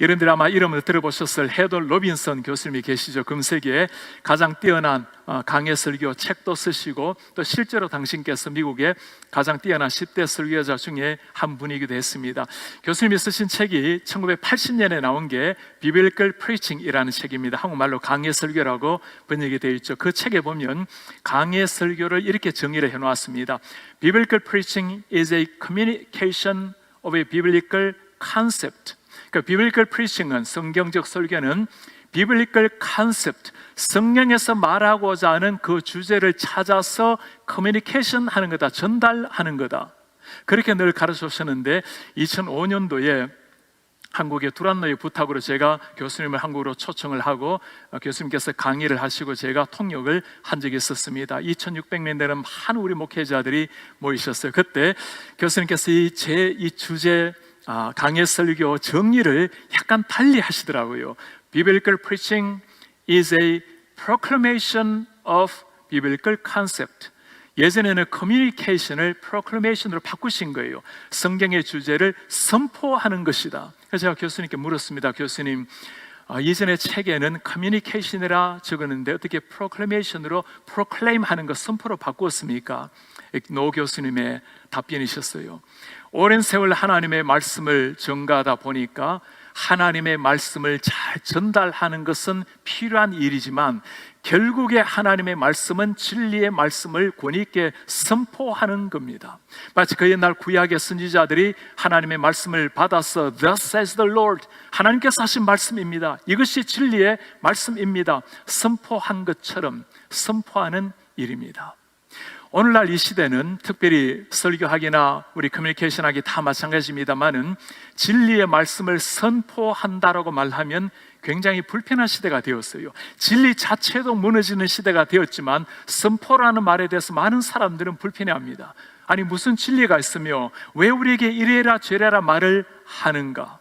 여러분들 아마 이름을 들어보셨을 헤돌 로빈슨 교수님이 계시죠. 금세기에 가장 뛰어난 강해 설교 책도 쓰시고, 또 실제로 당신께서 미국의 가장 뛰어난 10대 설교자 중에 한 분이기도 했습니다. 교수님이 쓰신 책이 1980년에 나온 게 Biblical Preaching이라는 책입니다. 한국말로 강해 설교라고 번역이 되어 있죠. 그 책에 보면 강해 설교를 이렇게 정의를 해놓았습니다. Biblical Preaching is a communication of a biblical concept. 그 비블리컬 프리칭은, 성경적 설교는 비블리컬 컨셉트, 성경에서 말하고자 하는 그 주제를 찾아서 커뮤니케이션 하는 거다, 전달하는 거다, 그렇게 늘 가르쳐 주셨는데 2005년도에 한국의 두란노의 부탁으로 제가 교수님을 한국으로 초청을 하고 교수님께서 강의를 하시고 제가 통역을 한 적이 있었습니다. 2,600명 되는 많은 우리 목회자들이 모이셨어요. 그때 교수님께서 이 주제 강의 설교 정리를 약간 달리 하시더라고요. Biblical preaching is a proclamation of biblical concept. 예전에는 커뮤니케이션을 프로클레이션으로 바꾸신 거예요. 성경의 주제를 선포하는 것이다. 그래서 제가 교수님께 물었습니다. 교수님, 이전의 책에는 커뮤니케이션이라 적었는데 어떻게 프로클레이션으로 프로클레임 하는 것, 선포로 바꾸었습니까? 노 교수님의 답변이셨어요. 오랜 세월 하나님의 말씀을 전가하다 보니까 하나님의 말씀을 잘 전달하는 것은 필요한 일이지만 결국에 하나님의 말씀은 진리의 말씀을 권위 있게 선포하는 겁니다. 마치 그 옛날 구약의 선지자들이 하나님의 말씀을 받아서 Thus says the Lord, 하나님께서 하신 말씀입니다, 이것이 진리의 말씀입니다, 선포한 것처럼 선포하는 일입니다. 오늘날 이 시대는 특별히 설교하기나 우리 커뮤니케이션 하기 다 마찬가지입니다만은 진리의 말씀을 선포한다라고 말하면 굉장히 불편한 시대가 되었어요. 진리 자체도 무너지는 시대가 되었지만 선포라는 말에 대해서 많은 사람들은 불편해합니다. 아니 무슨 진리가 있으며 왜 우리에게 이래라 저래라 말을 하는가?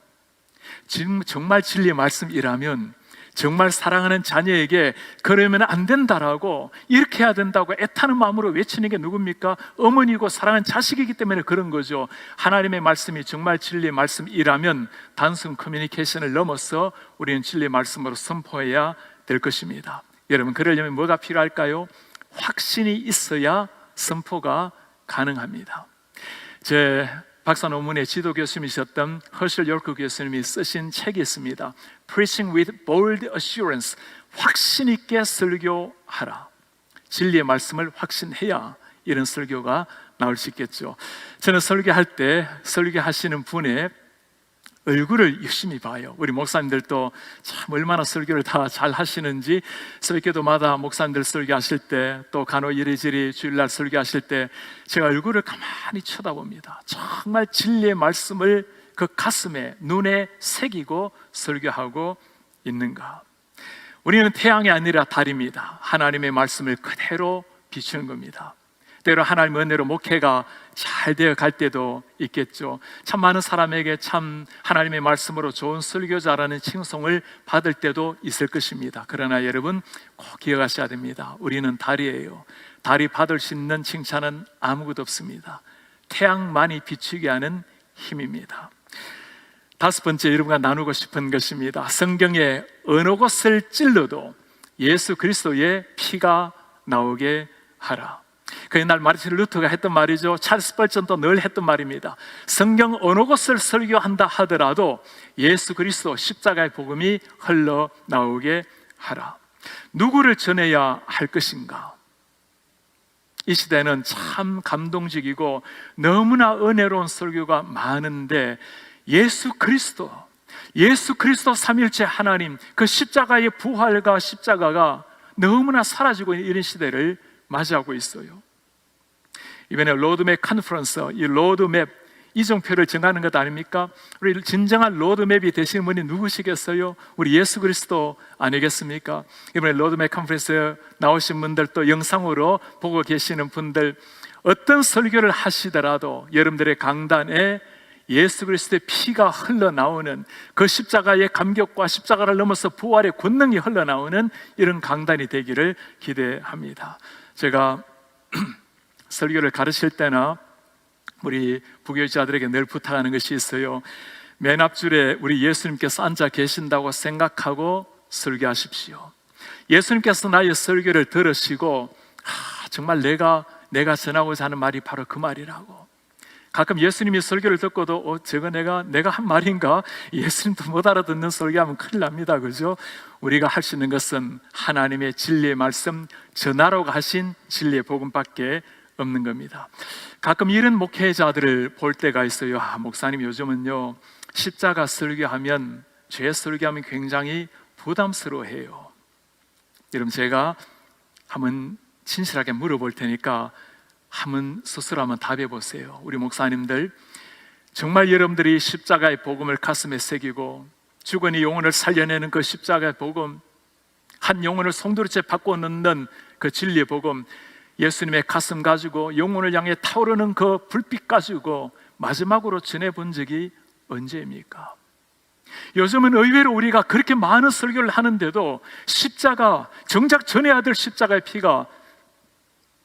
정말 진리의 말씀이라면 정말 사랑하는 자녀에게 그러면 안 된다라고, 이렇게 해야 된다고 애타는 마음으로 외치는 게 누굽니까? 어머니고 사랑하는 자식이기 때문에 그런 거죠. 하나님의 말씀이 정말 진리의 말씀이라면 단순 커뮤니케이션을 넘어서 우리는 진리의 말씀으로 선포해야 될 것입니다. 여러분, 그러려면 뭐가 필요할까요? 확신이 있어야 선포가 가능합니다. 제 박사 논문의 지도 교수님이셨던 허셜 요크 교수님이 쓰신 책이 있습니다. Preaching with bold assurance, 확신 있게 설교하라. 진리의 말씀을 확신해야 이런 설교가 나올 수 있겠죠. 저는 설교할 때 설교하시는 분의 얼굴을 유심히 봐요. 우리 목사님들도 참 얼마나 설교를 다 잘 하시는지, 설교도마다 목사님들 설교하실 때, 또 간혹 이리저리 주일날 설교하실 때 제가 얼굴을 가만히 쳐다봅니다. 정말 진리의 말씀을 그 가슴에, 눈에 새기고 설교하고 있는가? 우리는 태양이 아니라 달입니다. 하나님의 말씀을 그대로 비추는 겁니다. 때로 하나님의 은혜로 목회가 잘 되어 갈 때도 있겠죠. 참 많은 사람에게 참 하나님의 말씀으로 좋은 설교자라는 칭송을 받을 때도 있을 것입니다. 그러나 여러분 꼭 기억하셔야 됩니다. 우리는 달이에요. 달이 받을 수 있는 칭찬은 아무것도 없습니다. 태양만이 비추게 하는 힘입니다. 다섯 번째, 여러분과 나누고 싶은 것입니다. 성경에 어느 곳을 찔러도 예수 그리스도의 피가 나오게 하라. 그 옛날 마르틴 루터가 했던 말이죠. 찰스 벌전도 늘 했던 말입니다. 성경 어느 곳을 설교한다 하더라도 예수 그리스도 십자가의 복음이 흘러나오게 하라. 누구를 전해야 할 것인가? 이 시대는 참 감동적이고 너무나 은혜로운 설교가 많은데 예수 그리스도 삼일째 하나님, 그 십자가의 부활과 십자가가 너무나 사라지고 있는 이런 시대를 맞이하고 있어요. 이번에 로드맵 컨퍼런스, 이 로드맵 이정표를 정하는 것 아닙니까? 우리 진정한 로드맵이 되시는 분이 누구시겠어요? 우리 예수 그리스도 아니겠습니까? 이번에 로드맵 컨퍼런스에 나오신 분들, 또 영상으로 보고 계시는 분들, 어떤 설교를 하시더라도 여러분들의 강단에 예수 그리스도의 피가 흘러나오는, 그 십자가의 감격과 십자가를 넘어서 부활의 권능이 흘러나오는 이런 강단이 되기를 기대합니다. 제가 설교를 가르칠 때나 우리 부교육자들에게 늘 부탁하는 것이 있어요. 맨 앞줄에 우리 예수님께서 앉아 계신다고 생각하고 설교하십시오. 예수님께서 나의 설교를 들으시고 정말 내가 전하고자 하는 말이 바로 그 말이라고. 가끔 예수님이 설교를 듣고도 저거 내가 한 말인가? 예수님도 못 알아듣는 설교하면 큰일 납니다. 그죠? 우리가 할 수 있는 것은 하나님의 진리의 말씀 전하라고 하신 진리의 복음밖에 없는 겁니다. 가끔 이런 목회자들을 볼 때가 있어요. 목사님 요즘은요 십자가 설교하면, 죄 설교하면 굉장히 부담스러워해요. 여러분, 제가 한번 진실하게 물어볼 테니까 한번 스스로 한번 답해 보세요. 우리 목사님들, 정말 여러분들이 십자가의 복음을 가슴에 새기고 죽은 이 영혼을 살려내는 그 십자가의 복음, 한 영혼을 송두리째 바꿔 넣는 그 진리의 복음, 예수님의 가슴 가지고 영혼을 향해 타오르는 그 불빛 가지고 마지막으로 전해본 적이 언제입니까? 요즘은 의외로 우리가 그렇게 많은 설교를 하는데도 십자가, 정작 전해야 될 십자가의 피가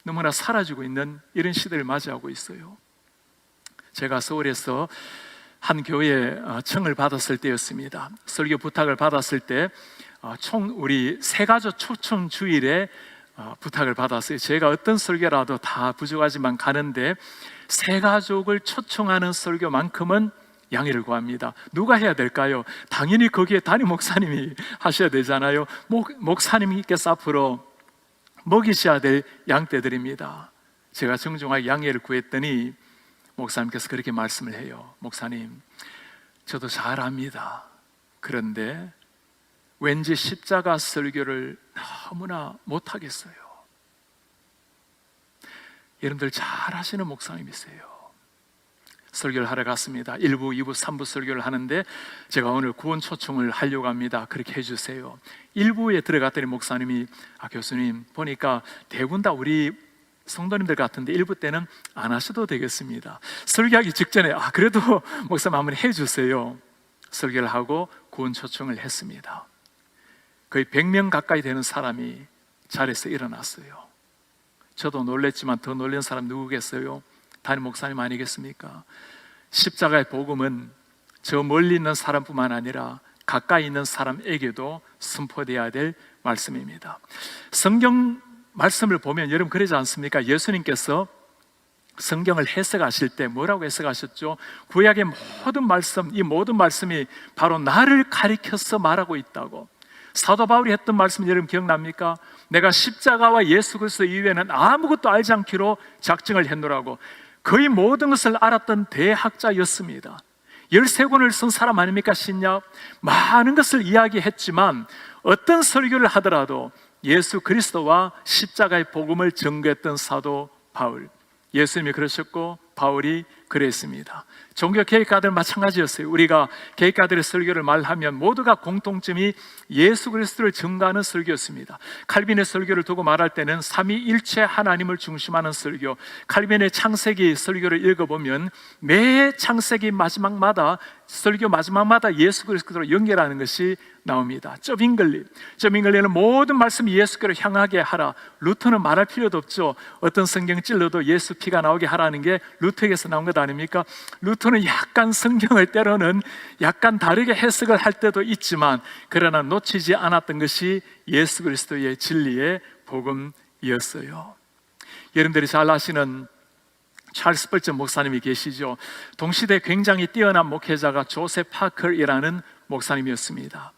너무나 사라지고 있는 이런 시대를 맞이하고 있어요. 제가 서울에서 한 교회에 청을 받았을 때였습니다. 설교 부탁을 받았을 때 우리 세가족 초청 주일에 부탁을 받았어요. 제가 어떤 설교라도 다 부족하지만 가는데 세가족을 초청하는 설교만큼은 양해를 구합니다. 누가 해야 될까요? 당연히 거기에 담임 목사님이 하셔야 되잖아요. 목사님께서 앞으로 먹이셔야 될 양떼들입니다. 제가 정중하게 양해를 구했더니 목사님께서 그렇게 말씀을 해요. 목사님, 저도 잘 압니다. 그런데 왠지 십자가 설교를 너무나 못하겠어요. 여러분들 잘 하시는 목사님이세요. 설교를 하러 갔습니다. 1부, 2부, 3부 설교를 하는데 제가 오늘 구원 초청을 하려고 합니다. 그렇게 해주세요. 1부에 들어갔더니 목사님이 교수님, 보니까 대부분 다 우리 성도님들 같은데 1부 때는 안 하셔도 되겠습니다. 설교하기 직전에 그래도 목사님 한번 해주세요. 설교를 하고 구원 초청을 했습니다. 거의 100명 가까이 되는 사람이 자리에서 일어났어요. 저도 놀랬지만 더 놀란 사람 누구겠어요? 담임 목사님 아니겠습니까? 십자가의 복음은 저 멀리 있는 사람뿐만 아니라 가까이 있는 사람에게도 선포되어야 될 말씀입니다. 성경 말씀을 보면 여러분 그러지 않습니까? 예수님께서 성경을 해석하실 때 뭐라고 해석하셨죠? 구약의 모든 말씀, 이 모든 말씀이 바로 나를 가리켜서 말하고 있다고. 사도 바울이 했던 말씀 여러분 기억납니까? 내가 십자가와 예수 그리스도 이외에는 아무것도 알지 않기로 작정을 했노라고. 거의 모든 것을 알았던 대학자였습니다. 13권을 쓴 사람 아닙니까? 신약. 많은 것을 이야기했지만 어떤 설교를 하더라도 예수 그리스도와 십자가의 복음을 전거했던 사도 바울. 예수님이 그러셨고 바울이 그랬습니다. 종교 개혁가들 마찬가지였어요. 우리가 개혁가들의 설교를 말하면 모두가 공통점이 예수 그리스도를 전가하는 설교였습니다. 칼빈의 설교를 두고 말할 때는 삼위일체 하나님을 중심하는 설교. 칼빈의 창세기 설교를 읽어보면 매 창세기 마지막마다, 설교 마지막마다 예수 그리스도로 연결하는 것이 나옵니다. 쩌빙글리는 모든 말씀이 예수께로 향하게 하라. 루터는 말할 필요도 없죠. 어떤 성경 찔러도 예수 피가 나오게 하라는 게 루터에게서 나온 것 아닙니까? 루터는 약간 성경을 때로는 약간 다르게 해석을 할 때도 있지만 그러나 놓치지 않았던 것이 예수 그리스도의 진리의 복음이었어요. 여러분들이 잘 아시는 찰스 벌전 목사님이 계시죠. 동시대 굉장히 뛰어난 목회자가 조셉 파커이라는 목사님이었습니다.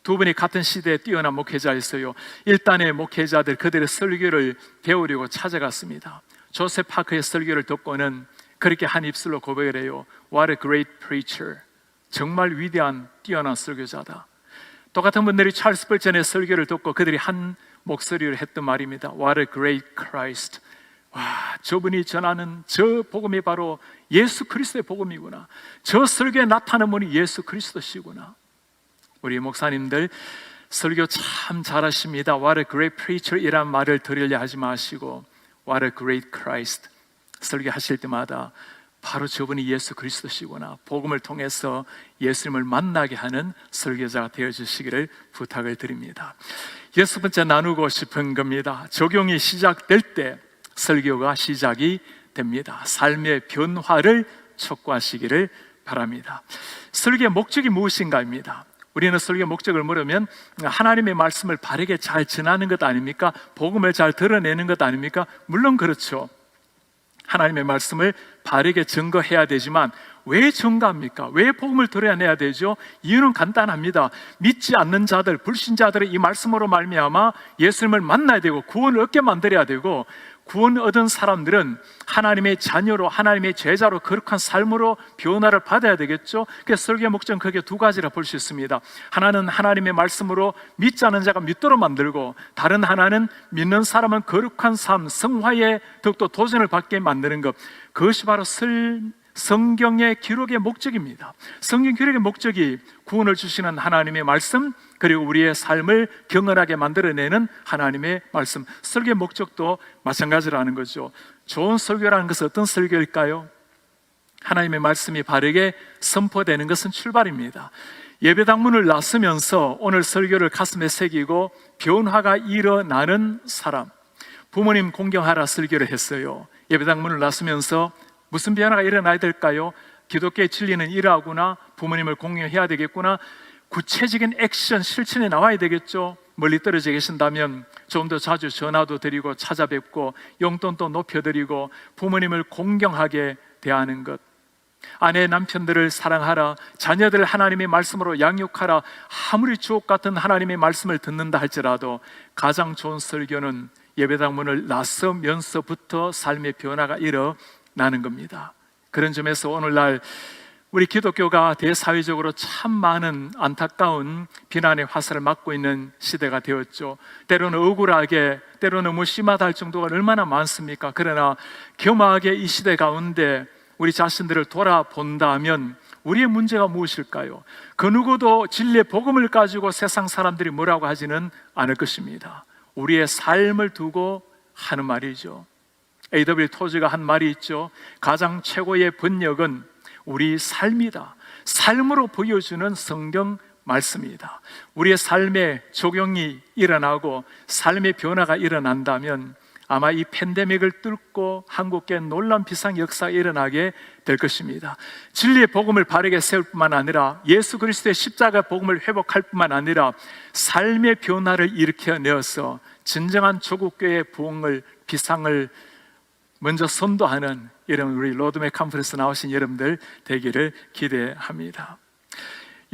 두 분이 같은 시대에 뛰어난 목회자였어요. 일단의 목회자들 그들의 설교를 배우려고 찾아갔습니다. 조셉 파커의 설교를 듣고는 그렇게 한 입술로 고백을 해요. What a great preacher. 정말 위대한 뛰어난 설교자다. 똑같은 분들이 찰스 벌전의 설교를 듣고 그들이 한 목소리로 했던 말입니다. What a great Christ. 와, 저분이 전하는 저 복음이 바로 예수 그리스도의 복음이구나. 저 설교에 나타나는 분이 예수 그리스도시구나. 우리 목사님들 설교 참 잘하십니다. What a great preacher 이란 말을 들으려 하지 마시고 What a great Christ 설교하실 때마다 바로 저분이 예수 그리스도시구나. 복음을 통해서 예수님을 만나게 하는 설교자가 되어주시기를 부탁을 드립니다. 6번째 나누고 싶은 겁니다. 적용이 시작될 때 설교가 시작이 됩니다. 삶의 변화를 촉구하시기를 바랍니다. 설교의 목적이 무엇인가입니다. 우리는 설교의 목적을 물으면 하나님의 말씀을 바르게 잘 전하는 것 아닙니까? 복음을 잘 드러내는 것 아닙니까? 물론 그렇죠. 하나님의 말씀을 바르게 증거해야 되지만 왜 증거합니까? 왜 복음을 드러내야 되죠? 이유는 간단합니다. 믿지 않는 자들, 불신자들은 이 말씀으로 말미암아 예수님을 만나야 되고 구원을 얻게 만들어야 되고 구원 얻은 사람들은 하나님의 자녀로, 하나님의 제자로 거룩한 삶으로 변화를 받아야 되겠죠. 그래서 설교의 목적은 크게 두 가지라 볼 수 있습니다. 하나는 하나님의 말씀으로 믿지 않은 자가 믿도록 만들고, 다른 하나는 믿는 사람은 거룩한 삶, 성화에 더욱더 도전을 받게 만드는 것. 그것이 바로 성경의 기록의 목적입니다. 성경 기록의 목적이 구원을 주시는 하나님의 말씀, 그리고 우리의 삶을 경건하게 만들어내는 하나님의 말씀. 설교의 목적도 마찬가지라는 거죠. 좋은 설교라는 것은 어떤 설교일까요? 하나님의 말씀이 바르게 선포되는 것은 출발입니다. 예배당문을 나서면서 오늘 설교를 가슴에 새기고 변화가 일어나는 사람, 부모님 공경하라 설교를 했어요. 예배당문을 나서면서 무슨 변화가 일어나야 될까요? 기독교의 진리는 이러하구나, 부모님을 공경해야 되겠구나, 구체적인 액션, 실천이 나와야 되겠죠. 멀리 떨어져 계신다면 좀 더 자주 전화도 드리고 찾아뵙고 용돈도 높여드리고 부모님을 공경하게 대하는 것, 아내 남편들을 사랑하라, 자녀들을 하나님의 말씀으로 양육하라. 아무리 주옥 같은 하나님의 말씀을 듣는다 할지라도 가장 좋은 설교는 예배당 문을 나서면서부터 삶의 변화가 일어나는 겁니다. 그런 점에서 오늘날 우리 기독교가 대사회적으로 참 많은 안타까운 비난의 화살을 맞고 있는 시대가 되었죠. 때로는 억울하게, 때로는 무심하다 할 정도가 얼마나 많습니까? 그러나 겸허하게 이 시대 가운데 우리 자신들을 돌아본다면 우리의 문제가 무엇일까요? 그 누구도 진리의 복음을 가지고 세상 사람들이 뭐라고 하지는 않을 것입니다. 우리의 삶을 두고 하는 말이죠. A.W. 토즈가 한 말이 있죠. 가장 최고의 번역은 우리 삶이다. 삶으로 보여주는 성경 말씀이다. 우리의 삶에 적용이 일어나고 삶의 변화가 일어난다면 아마 이 팬데믹을 뚫고 한국계 놀라운 비상 역사가 일어나게 될 것입니다. 진리의 복음을 바르게 세울 뿐만 아니라 예수 그리스도의 십자가 복음을 회복할 뿐만 아니라 삶의 변화를 일으켜내어서 진정한 조국교회의 부흥을, 비상을 먼저 선도하는 이런 우리 로드맥 컨퍼런스 나오신 여러분들 되기를 기대합니다.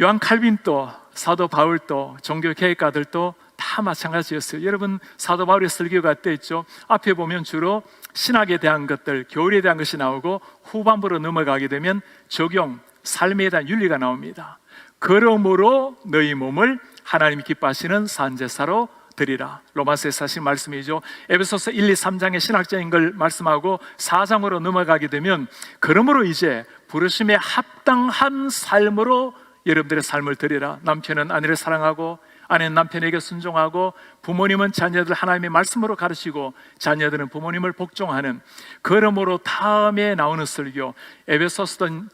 요한 칼빈도, 사도 바울도, 종교개혁가들도 다 마찬가지였어요. 여러분, 사도 바울의 설교가 어땠죠? 앞에 보면 주로 신학에 대한 것들, 교리에 대한 것이 나오고 후반부로 넘어가게 되면 적용, 삶에 대한 윤리가 나옵니다. 그러므로 너희 몸을 하나님이 기뻐하시는 산제사로 드리라. 로마서에서 하신 말씀이죠. 에베소서 1, 2, 3장의 신학적인 걸 말씀하고 4장으로 넘어가게 되면 그러므로 이제 부르심에 합당한 삶으로 여러분들의 삶을 드리라. 남편은 아내를 사랑하고 아내는 남편에게 순종하고 부모님은 자녀들 하나님의 말씀으로 가르치고 자녀들은 부모님을 복종하는. 그러므로 다음에 나오는 설교, 에베소서든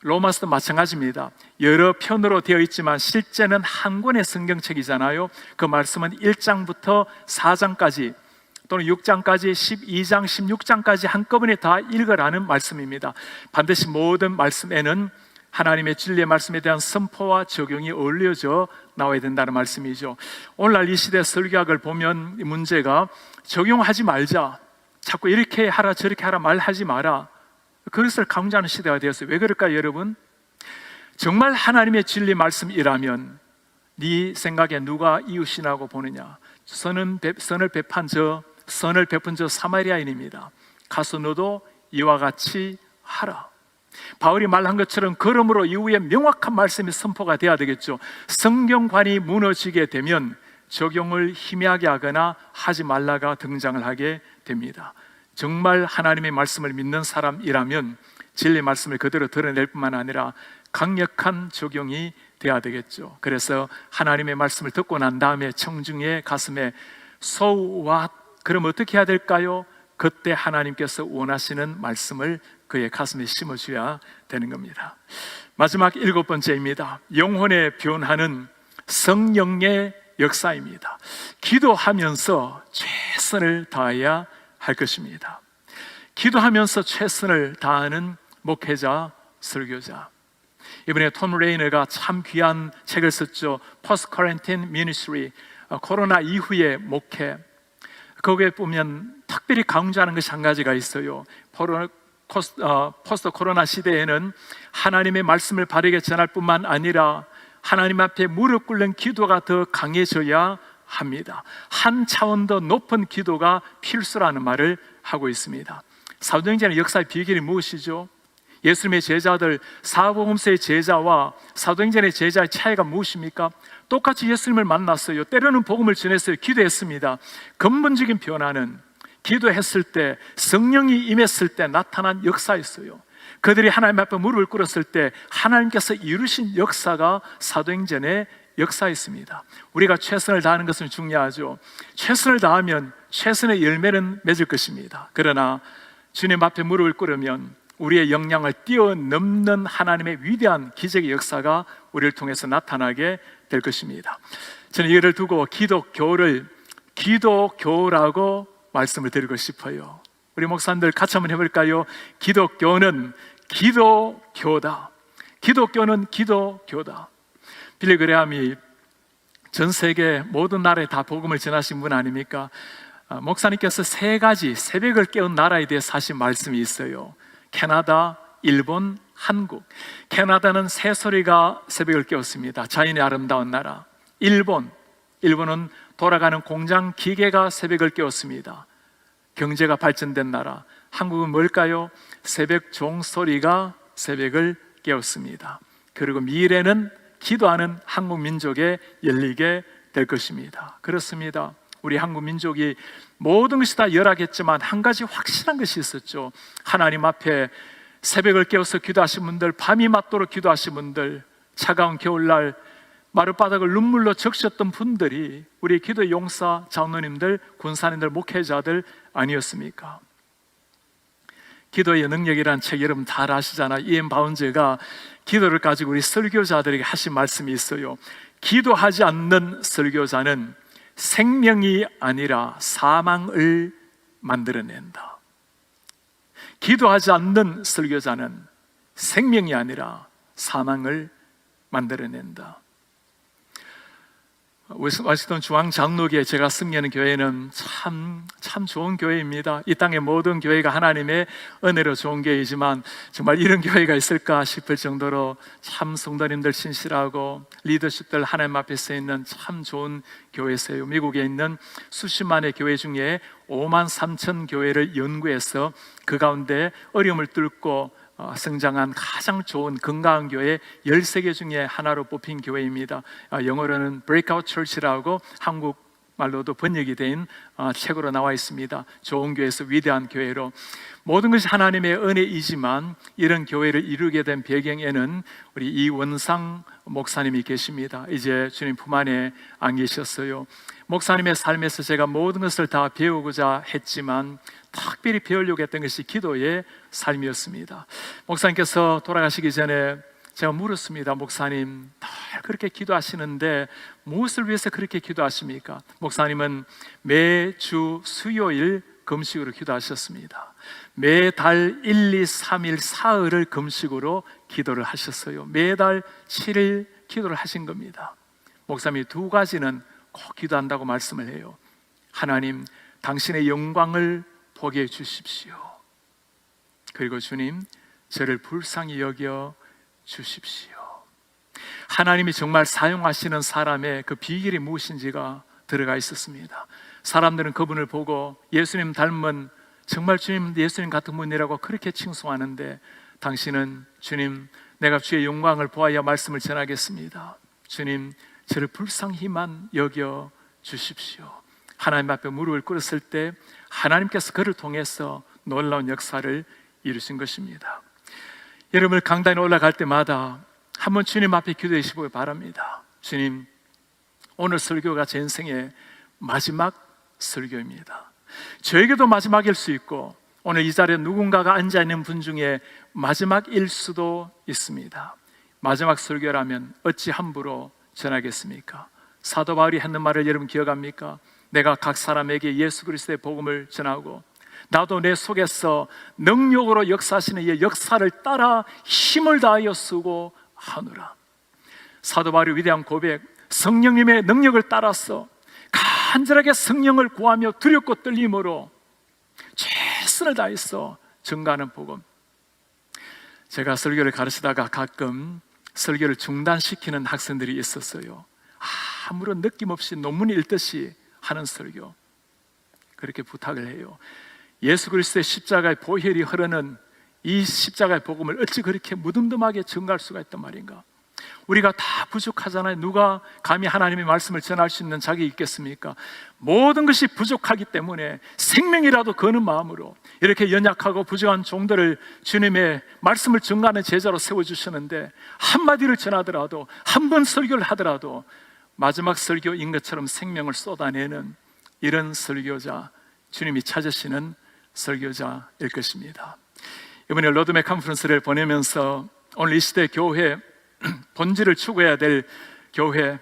로마서도 마찬가지입니다. 여러 편으로 되어 있지만 실제는 한 권의 성경책이잖아요. 그 말씀은 1장부터 4장까지 또는 6장까지 12장, 16장까지 한꺼번에 다 읽으라는 말씀입니다. 반드시 모든 말씀에는 하나님의 진리의 말씀에 대한 선포와 적용이 어울려져 나와야 된다는 말씀이죠. 오늘날 이 시대 설교학을 보면 문제가 적용하지 말자, 자꾸 이렇게 하라 저렇게 하라 말하지 마라, 그것을 강조하는 시대가 되었어요. 왜 그럴까요, 여러분? 정말 하나님의 진리 말씀이라면 네 생각에 누가 이웃이라고 보느냐? 선을 베푼 저 사마리아인입니다. 가서 너도 이와 같이 하라. 바울이 말한 것처럼 그러므로 이후에 명확한 말씀이 선포가 돼야 되겠죠. 성경관이 무너지게 되면 적용을 희미하게 하거나 하지 말라가 등장을 하게 됩니다. 정말 하나님의 말씀을 믿는 사람이라면 진리 말씀을 그대로 드러낼 뿐만 아니라 강력한 적용이 돼야 되겠죠. 그래서 하나님의 말씀을 듣고 난 다음에 청중의 가슴에 So what? 그럼 어떻게 해야 될까요? 그때 하나님께서 원하시는 말씀을 그의 가슴에 심어줘야 되는 겁니다. 마지막 7번째입니다. 영혼의 변화는 성령의 역사입니다. 기도하면서 최선을 다해야 할 것입니다. 기도하면서 최선을 다하는 목회자, 설교자. 이번에 톰 레이너가 참 귀한 책을 썼죠. Post Quarantine Ministry, 코로나 이후의 목회. 거기에 보면 특별히 강조하는 것이 한 가지가 있어요. 포스트 코로나 시대에는 하나님의 말씀을 바르게 전할 뿐만 아니라 하나님 앞에 무릎 꿇는 기도가 더 강해져야 합니다. 한 차원 더 높은 기도가 필수라는 말을 하고 있습니다. 사도행전의 역사의 비결이 무엇이죠? 예수님의 제자들, 사복음서의 제자와 사도행전의 제자의 차이가 무엇입니까? 똑같이 예수님을 만났어요. 때로는 복음을 전했어요. 기도했습니다. 근본적인 변화는 기도했을 때, 성령이 임했을 때 나타난 역사였어요. 그들이 하나님 앞에 무릎을 꿇었을 때 하나님께서 이루신 역사가 사도행전의 역사였습니다. 우리가 최선을 다하는 것은 중요하죠. 최선을 다하면 최선의 열매는 맺을 것입니다. 그러나 주님 앞에 무릎을 꿇으면 우리의 역량을 뛰어넘는 하나님의 위대한 기적의 역사가 우리를 통해서 나타나게 될 것입니다. 저는 이를 두고 기독교를 기도교라고 말씀을 드리고 싶어요. 우리 목사님들 같이 한번 해볼까요? 기독교는 기도교다. 기독교는 기도교다. 빌리 그레함이 전 세계 모든 나라에 다 복음을 전하신 분 아닙니까? 목사님께서 3가지 새벽을 깨운 나라에 대해서 하신 말씀이 있어요. 캐나다, 일본, 한국. 캐나다는 새소리가 새벽을 깨웠습니다. 자연의 아름다운 나라. 일본은 돌아가는 공장 기계가 새벽을 깨웠습니다. 경제가 발전된 나라. 한국은 뭘까요? 새벽 종소리가 새벽을 깨웠습니다. 그리고 미래는 기도하는 한국 민족에 열리게 될 것입니다. 그렇습니다. 우리 한국 민족이 모든 것이 다 열악했지만 한 가지 확실한 것이 있었죠. 하나님 앞에 새벽을 깨워서 기도하신 분들, 밤이 맞도록 기도하신 분들, 차가운 겨울날 마룻바닥을 눈물로 적셨던 분들이 우리 기도 용사, 장로님들, 군사님들, 목회자들 아니었습니까? 기도의 능력이라는 책 여러분 다 아시잖아요. 이엠 바운즈가 기도를 가지고 우리 설교자들에게 하신 말씀이 있어요. 기도하지 않는 설교자는 생명이 아니라 사망을 만들어낸다. 기도하지 않는 설교자는 생명이 아니라 사망을 만들어낸다. 워싱턴 중앙장로교회 제가 승리하는 교회는 참 좋은 교회입니다. 이 땅의 모든 교회가 하나님의 은혜로 좋은 교회이지만 정말 이런 교회가 있을까 싶을 정도로 참 성도님들 신실하고 리더십들 하나님 앞에 서 있는 참 좋은 교회세요. 미국에 있는 수십만의 교회 중에 5만 3천 교회를 연구해서 그 가운데 어려움을 뚫고 성장한 가장 좋은 건강한 교회 13개 중에 하나로 뽑힌 교회입니다. 영어로는 Breakout Church라고 한국말로도 번역이 된 책으로 나와 있습니다. 좋은 교회에서 위대한 교회로. 모든 것이 하나님의 은혜이지만 이런 교회를 이루게 된 배경에는 우리 이원상 목사님이 계십니다. 이제 주님 품 안에 안 계셨어요. 목사님의 삶에서 제가 모든 것을 다 배우고자 했지만 특별히 배우려고 했던 것이 기도의 삶이었습니다. 목사님께서 돌아가시기 전에 제가 물었습니다. 목사님, 늘 그렇게 기도하시는데 무엇을 위해서 그렇게 기도하십니까? 목사님은 매주 수요일 금식으로 기도하셨습니다. 매달 1, 2, 3일 사흘을 금식으로 기도를 하셨어요. 매달 7일 기도를 하신 겁니다. 목사님이 2가지는 꼭 기도한다고 말씀을 해요. 하나님, 당신의 영광을 보게 해 주십시오. 그리고 주님, 저를 불쌍히 여겨 주십시오. 하나님이 정말 사용하시는 사람의 그 비결이 무엇인지가 들어가 있었습니다. 사람들은 그분을 보고 예수님 닮은, 정말 주님 예수님 같은 분이라고 그렇게 칭송하는데 당신은 주님, 내가 주의 영광을 보아야 말씀을 전하겠습니다. 주님, 저를 불쌍히만 여겨 주십시오. 하나님 앞에 무릎을 꿇었을 때 하나님께서 그를 통해서 놀라운 역사를 이루신 것입니다. 여러분 강단에 올라갈 때마다 한번 주님 앞에 기도해 보시기 바랍니다. 주님, 오늘 설교가 제 인생의 마지막 설교입니다. 저에게도 마지막일 수 있고 오늘 이 자리에 누군가가 앉아있는 분 중에 마지막일 수도 있습니다. 마지막 설교라면 어찌 함부로 전하겠습니까? 사도 바울이 했는 말을 여러분 기억합니까? 내가 각 사람에게 예수 그리스도의 복음을 전하고 나도 내 속에서 능력으로 역사하시는 이 역사를 따라 힘을 다하여 쓰고 하노라. 사도 바울의 위대한 고백, 성령님의 능력을 따라서 간절하게 성령을 구하며 두렵고 떨림으로 최선을 다해서 증거하는 복음. 제가 설교를 가르치다가 가끔 설교를 중단시키는 학생들이 있었어요. 아무런 느낌 없이 논문 읽듯이 하는 설교, 그렇게 부탁을 해요. 예수 그리스도의 십자가의 보혈이 흐르는 이 십자가의 복음을 어찌 그렇게 무덤덤하게 전가할 수가 있단 말인가? 우리가 다 부족하잖아요. 누가 감히 하나님의 말씀을 전할 수 있는 자격이 있겠습니까? 모든 것이 부족하기 때문에 생명이라도 거는 마음으로 이렇게 연약하고 부족한 종들을 주님의 말씀을 전가하는 제자로 세워주시는데, 한마디를 전하더라도, 한 번 설교를 하더라도 마지막 설교인 것처럼 생명을 쏟아내는 이런 설교자, 주님이 찾으시는 설교자일 것입니다. 이번에 로드맥 컨퍼런스를 보내면서 오늘 이 시대 교회, 본질을 추구해야 될 교회,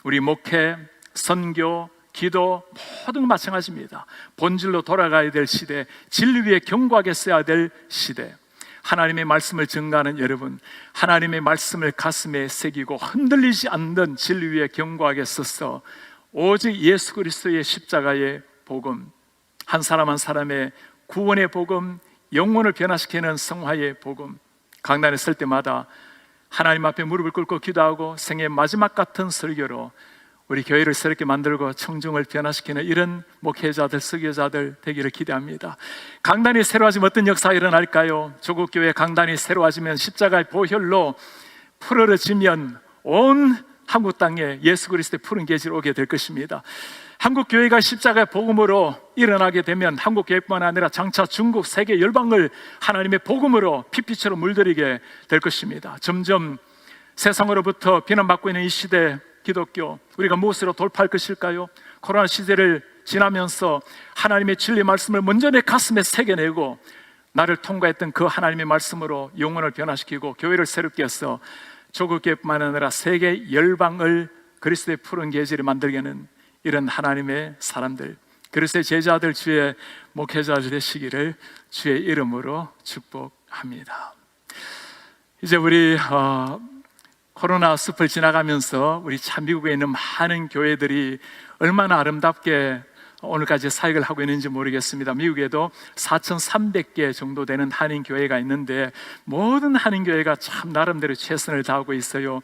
우리 목회, 선교, 기도 모든 마찬가지입니다. 본질로 돌아가야 될 시대, 진리 위에 견고하게 써야 될 시대. 하나님의 말씀을 증거하는 여러분, 하나님의 말씀을 가슴에 새기고 흔들리지 않는 진리 위에 견고하게 써서 오직 예수 그리스도의 십자가의 복음, 한 사람 한 사람의 구원의 복음, 영혼을 변화시키는 성화의 복음, 강단에 설 때마다 하나님 앞에 무릎을 꿇고 기도하고 생애 마지막 같은 설교로 우리 교회를 새롭게 만들고 청중을 변화시키는 이런 목회자들, 설교자들 되기를 기대합니다. 강단이 새로워지면 어떤 역사가 일어날까요? 조국교회 강단이 새로워지면, 십자가의 보혈로 풀어지면 온 한국 땅에 예수 그리스도의 푸른 계시로 오게 될 것입니다. 한국 교회가 십자가의 복음으로 일어나게 되면 한국 교회뿐만 아니라 장차 중국, 세계 열방을 하나님의 복음으로 피피처럼 물들이게 될 것입니다. 점점 세상으로부터 비난받고 있는 이 시대 기독교, 우리가 무엇으로 돌파할 것일까요? 코로나 시대를 지나면서 하나님의 진리 말씀을 먼저 내 가슴에 새겨내고 나를 통과했던 그 하나님의 말씀으로 영혼을 변화시키고 교회를 새롭게 해서 조국교회뿐만 아니라 세계 열방을 그리스도의 푸른 계시를 만들게는 이런 하나님의 사람들, 그리스도의 제자들, 주의 목회자들 되시기를 주의 이름으로 축복합니다. 이제 우리 코로나 숲을 지나가면서 우리 참 미국에 있는 많은 교회들이 얼마나 아름답게 오늘까지 사역을 하고 있는지 모르겠습니다. 미국에도 4,300개 정도 되는 한인교회가 있는데 모든 한인교회가 참 나름대로 최선을 다하고 있어요.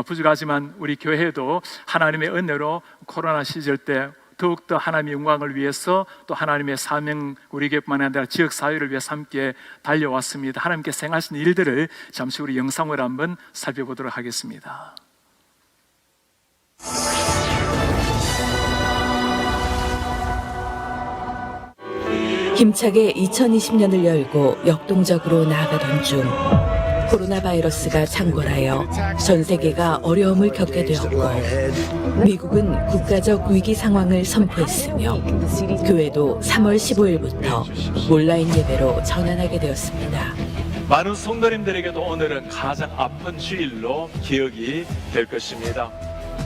부족하지만 우리 교회도 하나님의 은혜로 코로나 시절 때 더욱더 하나님의 영광을 위해서, 또 하나님의 사명, 우리 교회뿐만 아니라 지역사회를 위해서 함께 달려왔습니다. 하나님께서 행하신 일들을 잠시 우리 영상으로 한번 살펴보도록 하겠습니다. 힘차게 2020년을 열고 역동적으로 나아가던 중 코로나 바이러스가 창궐하여 전 세계가 어려움을 겪게 되었고, 미국은 국가적 위기 상황을 선포했으며 교회도 3월 15일부터 온라인 예배로 전환하게 되었습니다. 많은 성도님들에게도 오늘은 가장 아픈 주일로 기억이 될 것입니다.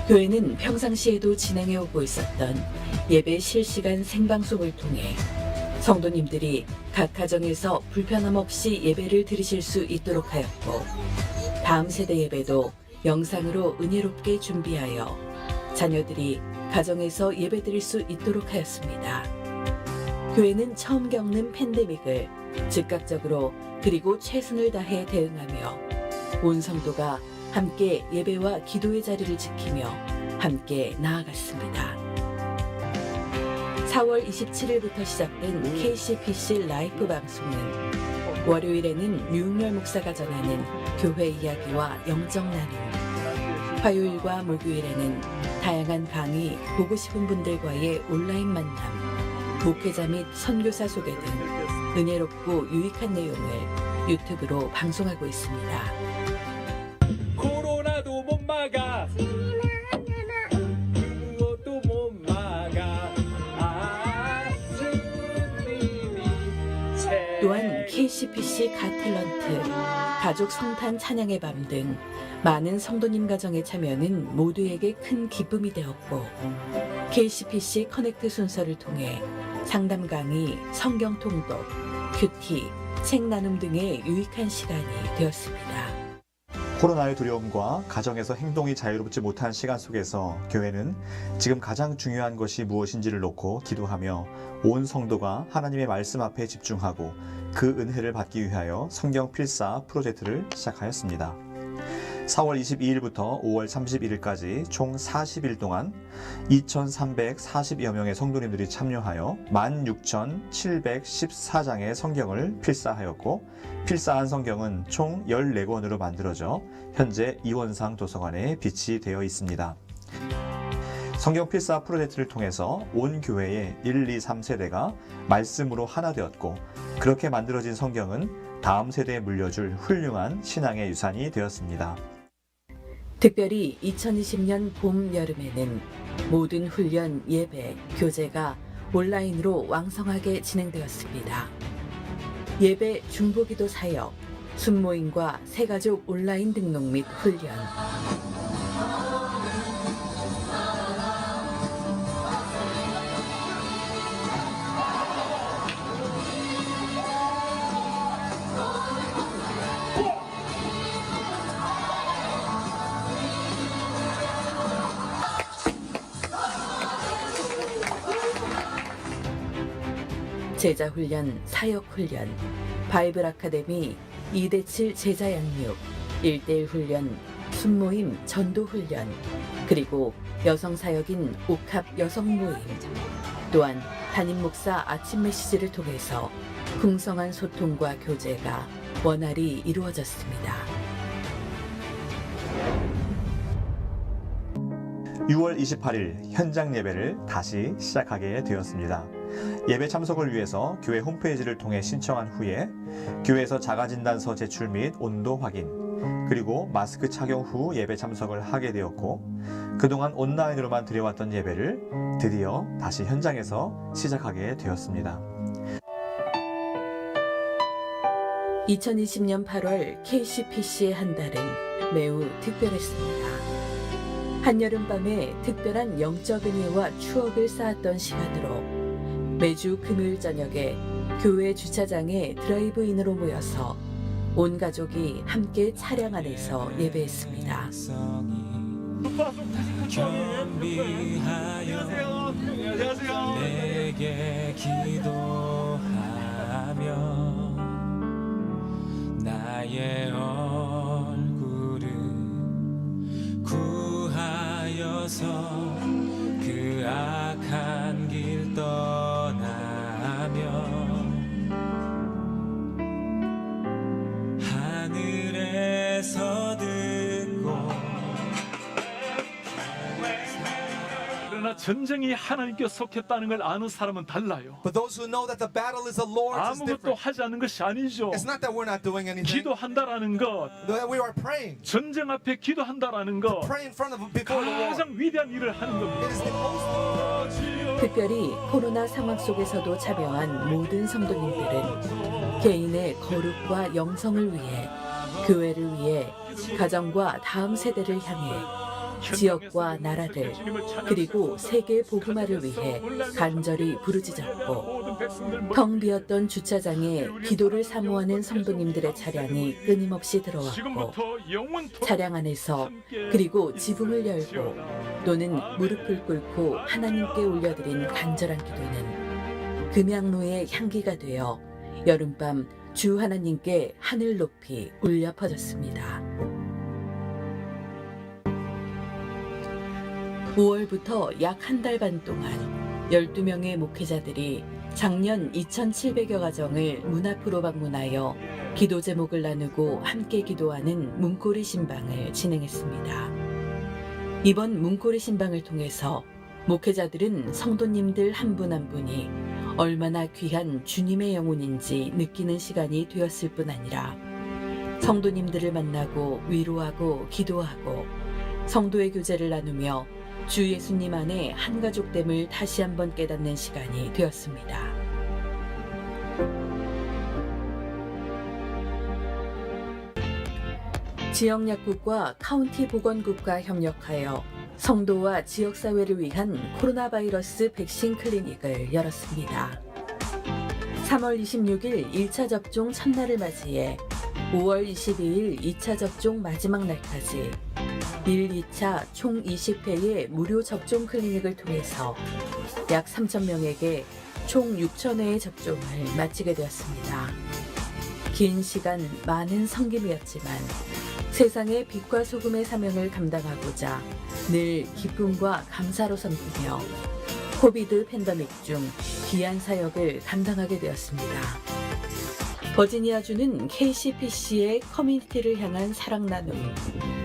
교회는 평상시에도 진행해오고 있었던 예배 실시간 생방송을 통해 성도님들이 각 가정에서 불편함 없이 예배를 드리실 수 있도록 하였고, 다음 세대 예배도 영상으로 은혜롭게 준비하여 자녀들이 가정에서 예배 드릴 수 있도록 하였습니다. 교회는 처음 겪는 팬데믹을 즉각적으로 그리고 최선을 다해 대응하며 온 성도가 함께 예배와 기도의 자리를 지키며 함께 나아갔습니다. 4월 27일부터 시작된 KCPC 라이프 방송은 월요일에는 류흥열 목사가 전하는 교회 이야기와 영적 나눔, 화요일과 목요일에는 다양한 강의, 보고 싶은 분들과의 온라인 만남, 목회자 및 선교사 소개 등 은혜롭고 유익한 내용을 유튜브로 방송하고 있습니다. 코로나도 못 막아, 그것도 못 막아. 또한 KCPC 갓탤런트, 가족 성탄 찬양의 밤 등 많은 성도님 가정의 참여는 모두에게 큰 기쁨이 되었고, KCPC 커넥트 순서를 통해 상담 강의, 성경 통독, 큐티, 책 나눔 등의 유익한 시간이 되었습니다. 코로나의 두려움과 가정에서 행동이 자유롭지 못한 시간 속에서 교회는 지금 가장 중요한 것이 무엇인지를 놓고 기도하며 온 성도가 하나님의 말씀 앞에 집중하고 그 은혜를 받기 위하여 성경 필사 프로젝트를 시작하였습니다. 4월 22일부터 5월 31일까지 총 40일 동안 2,340여 명의 성도님들이 참여하여 16,714장의 성경을 필사하였고, 필사한 성경은 총 14권으로 만들어져 현재 이원상 도서관에 비치되어 있습니다. 성경 필사 프로젝트를 통해서 온 교회의 1, 2, 3세대가 말씀으로 하나 되었고, 그렇게 만들어진 성경은 다음 세대에 물려줄 훌륭한 신앙의 유산이 되었습니다. 특별히 2020년 봄, 여름에는 모든 훈련, 예배, 교제가 온라인으로 왕성하게 진행되었습니다. 예배, 중보기도 사역, 순모임과 새가족 온라인 등록 및 훈련, 제자훈련, 사역훈련, 바이블 아카데미, 2대7 제자 양육, 1대1 훈련, 순모임, 전도훈련, 그리고 여성사역인 옥합 여성모임, 또한 담임 목사 아침 메시지를 통해서 풍성한 소통과 교제가 원활히 이루어졌습니다. 6월 28일 현장 예배를 다시 시작하게 되었습니다. 예배 참석을 위해서 교회 홈페이지를 통해 신청한 후에 교회에서 자가진단서 제출 및 온도 확인, 그리고 마스크 착용 후 예배 참석을 하게 되었고, 그동안 온라인으로만 드려왔던 예배를 드디어 다시 현장에서 시작하게 되었습니다. 2020년 8월 KCPC의 한 달은 매우 특별했습니다. 한여름밤에 특별한 영적 은혜와 추억을 쌓았던 시간으로 매주 금요일 저녁에 교회 주차장에 드라이브인으로 모여서 온 가족이 함께 차량 안에서 예배했습니다. 내게 기도하며 나의 얼굴을 구하여서 그 악한 길 떠나며 하늘에서 듣고. 그러나 전쟁이 하나님께 속했다는 걸 아는 사람은 달라요. But those who know that the battle is the Lord's is 아무것도 different. 하지 않는 것이 아니죠. It's not that we're not doing anything. 기도한다라는 것, That we are praying. 전쟁 앞에 기도한다라는 것, Pray in front of before the Lord. 가장 위대한 일을 하는 It 겁니다. is the most. 특별히 코로나 상황 속에서도 참여한 모든 성도님들은 개인의 거룩과 영성을 위해, 교회를 위해, 가정과 다음 세대를 향해, 지역과 나라들, 그리고 세계 복음화를 위해 간절히 부르짖었고, 텅 비었던 주차장에 기도를 사모하는 성도님들의 차량이 끊임없이 들어왔고, 지금부터 영원토록 차량 안에서 그리고 지붕을 열고 또는 무릎을 꿇고 하나님께 올려드린 간절한 기도는 금양로의 향기가 되어 여름밤 주 하나님께 하늘 높이 울려 퍼졌습니다. 5월부터 약 한 달 반 동안 12명의 목회자들이 작년 2,700여 가정을 문 앞으로 방문하여 기도 제목을 나누고 함께 기도하는 문고리 신방을 진행했습니다. 이번 문고리 신방을 통해서 목회자들은 성도님들 한 분 한 분이 얼마나 귀한 주님의 영혼인지 느끼는 시간이 되었을 뿐 아니라 성도님들을 만나고 위로하고 기도하고 성도의 교제를 나누며 주 예수님 안에 한 가족됨을 다시 한번 깨닫는 시간이 되었습니다. 지역 약국과 카운티 보건국과 협력하여 성도와 지역사회를 위한 코로나 바이러스 백신 클리닉을 열었습니다. 3월 26일 1차 접종 첫날을 맞이해 5월 22일 2차 접종 마지막 날까지 1, 2차 총 20회의 무료 접종 클리닉을 통해서 약 3,000명에게 총 6,000회의 접종을 마치게 되었습니다. 긴 시간 많은 섬김이었지만 세상의 빛과 소금의 사명을 감당하고자 늘 기쁨과 감사로 섬기며 코비드 팬데믹 중 귀한 사역을 감당하게 되었습니다. 버지니아주는 KCPC의 커뮤니티를 향한 사랑 나눔,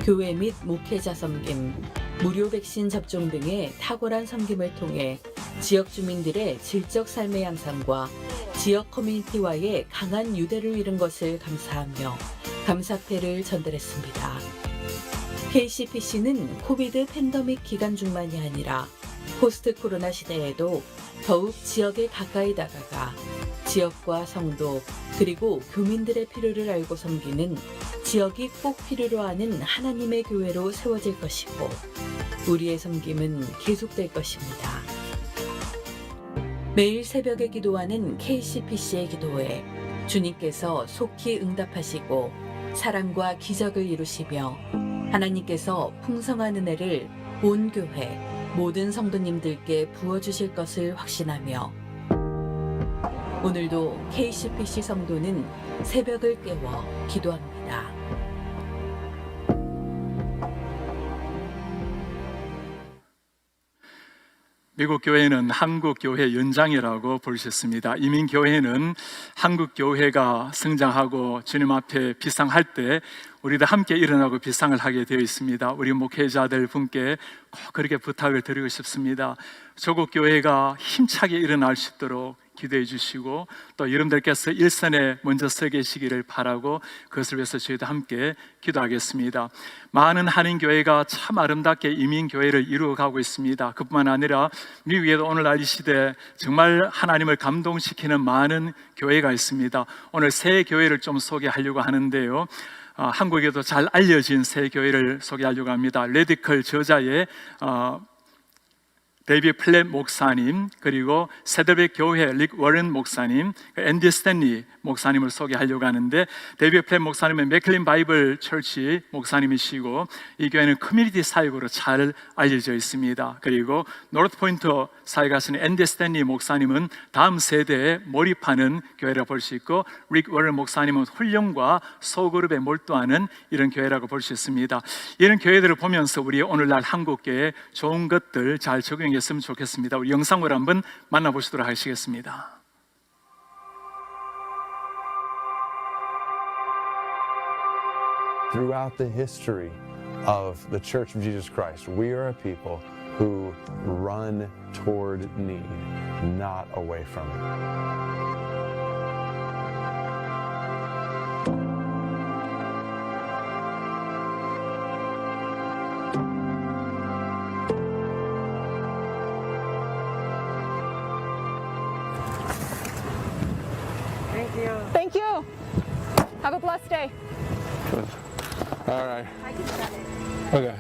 교회 및 목회자 섬김, 무료 백신 접종 등의 탁월한 섬김을 통해 지역 주민들의 질적 삶의 향상과 지역 커뮤니티와의 강한 유대를 이룬 것을 감사하며 감사패를 전달했습니다. KCPC는 코비드 팬데믹 기간 중만이 아니라 포스트 코로나 시대에도 더욱 지역에 가까이 다가가 지역과 성도 그리고 교민들의 필요를 알고 섬기는 지역이 꼭 필요로 하는 하나님의 교회로 세워질 것이고 우리의 섬김은 계속될 것입니다. 매일 새벽에 기도하는 KCPC의 기도에 주님께서 속히 응답하시고 사랑과 기적을 이루시며 하나님께서 풍성한 은혜를 온 교회 모든 성도님들께 부어주실 것을 확신하며 오늘도 KCPC 성도는 새벽을 깨워 기도합니다. 미국 교회는 한국 교회 연장이라고 볼 수 있습니다. 이민 교회는 한국 교회가 성장하고 주님 앞에 비상할 때 우리도 함께 일어나고 비상을 하게 되어 있습니다. 우리 목회자들 분께 꼭 그렇게 부탁을 드리고 싶습니다. 조국 교회가 힘차게 일어날 수 있도록 기도해 주시고 또 여러분들께서 일선에 먼저 서 계시기를 바라고 그것을 위해서 저희도 함께 기도하겠습니다. 많은 한인교회가 참 아름답게 이민교회를 이루어가고 있습니다. 그뿐만 아니라 미국에도 오늘날 이 시대에 정말 하나님을 감동시키는 많은 교회가 있습니다. 오늘 세 교회를 좀 소개하려고 하는데요. 한국에도 잘 알려진 세 교회를 소개하려고 합니다. 레디컬 저자의 데이비 플랫 목사님, 그리고 세더백 교회 릭 워런 목사님, 앤디 스탠리 목사님을 소개하려고 하는데, 데이비 플랫 목사님은 맥클린 바이블 철치 목사님이시고 이 교회는 커뮤니티 사역으로 잘 알려져 있습니다. 그리고 노르트 포인트 사역하시는 앤디 스탠리 목사님은 다음 세대에 몰입하는 교회라고 볼 수 있고, 릭 워런 목사님은 훈련과 소그룹에 몰두하는 이런 교회라고 볼 수 있습니다. 이런 교회들을 보면서 우리 오늘날 한국교회 좋은 것들 잘 적용했으면 좋겠습니다. 우리 영상으로 한번 만나보시도록 하시겠습니다. Throughout the history of the Church of Jesus Christ, we are a people who run toward need, not away from it. Thank you. Have a blessed day. All right. Okay.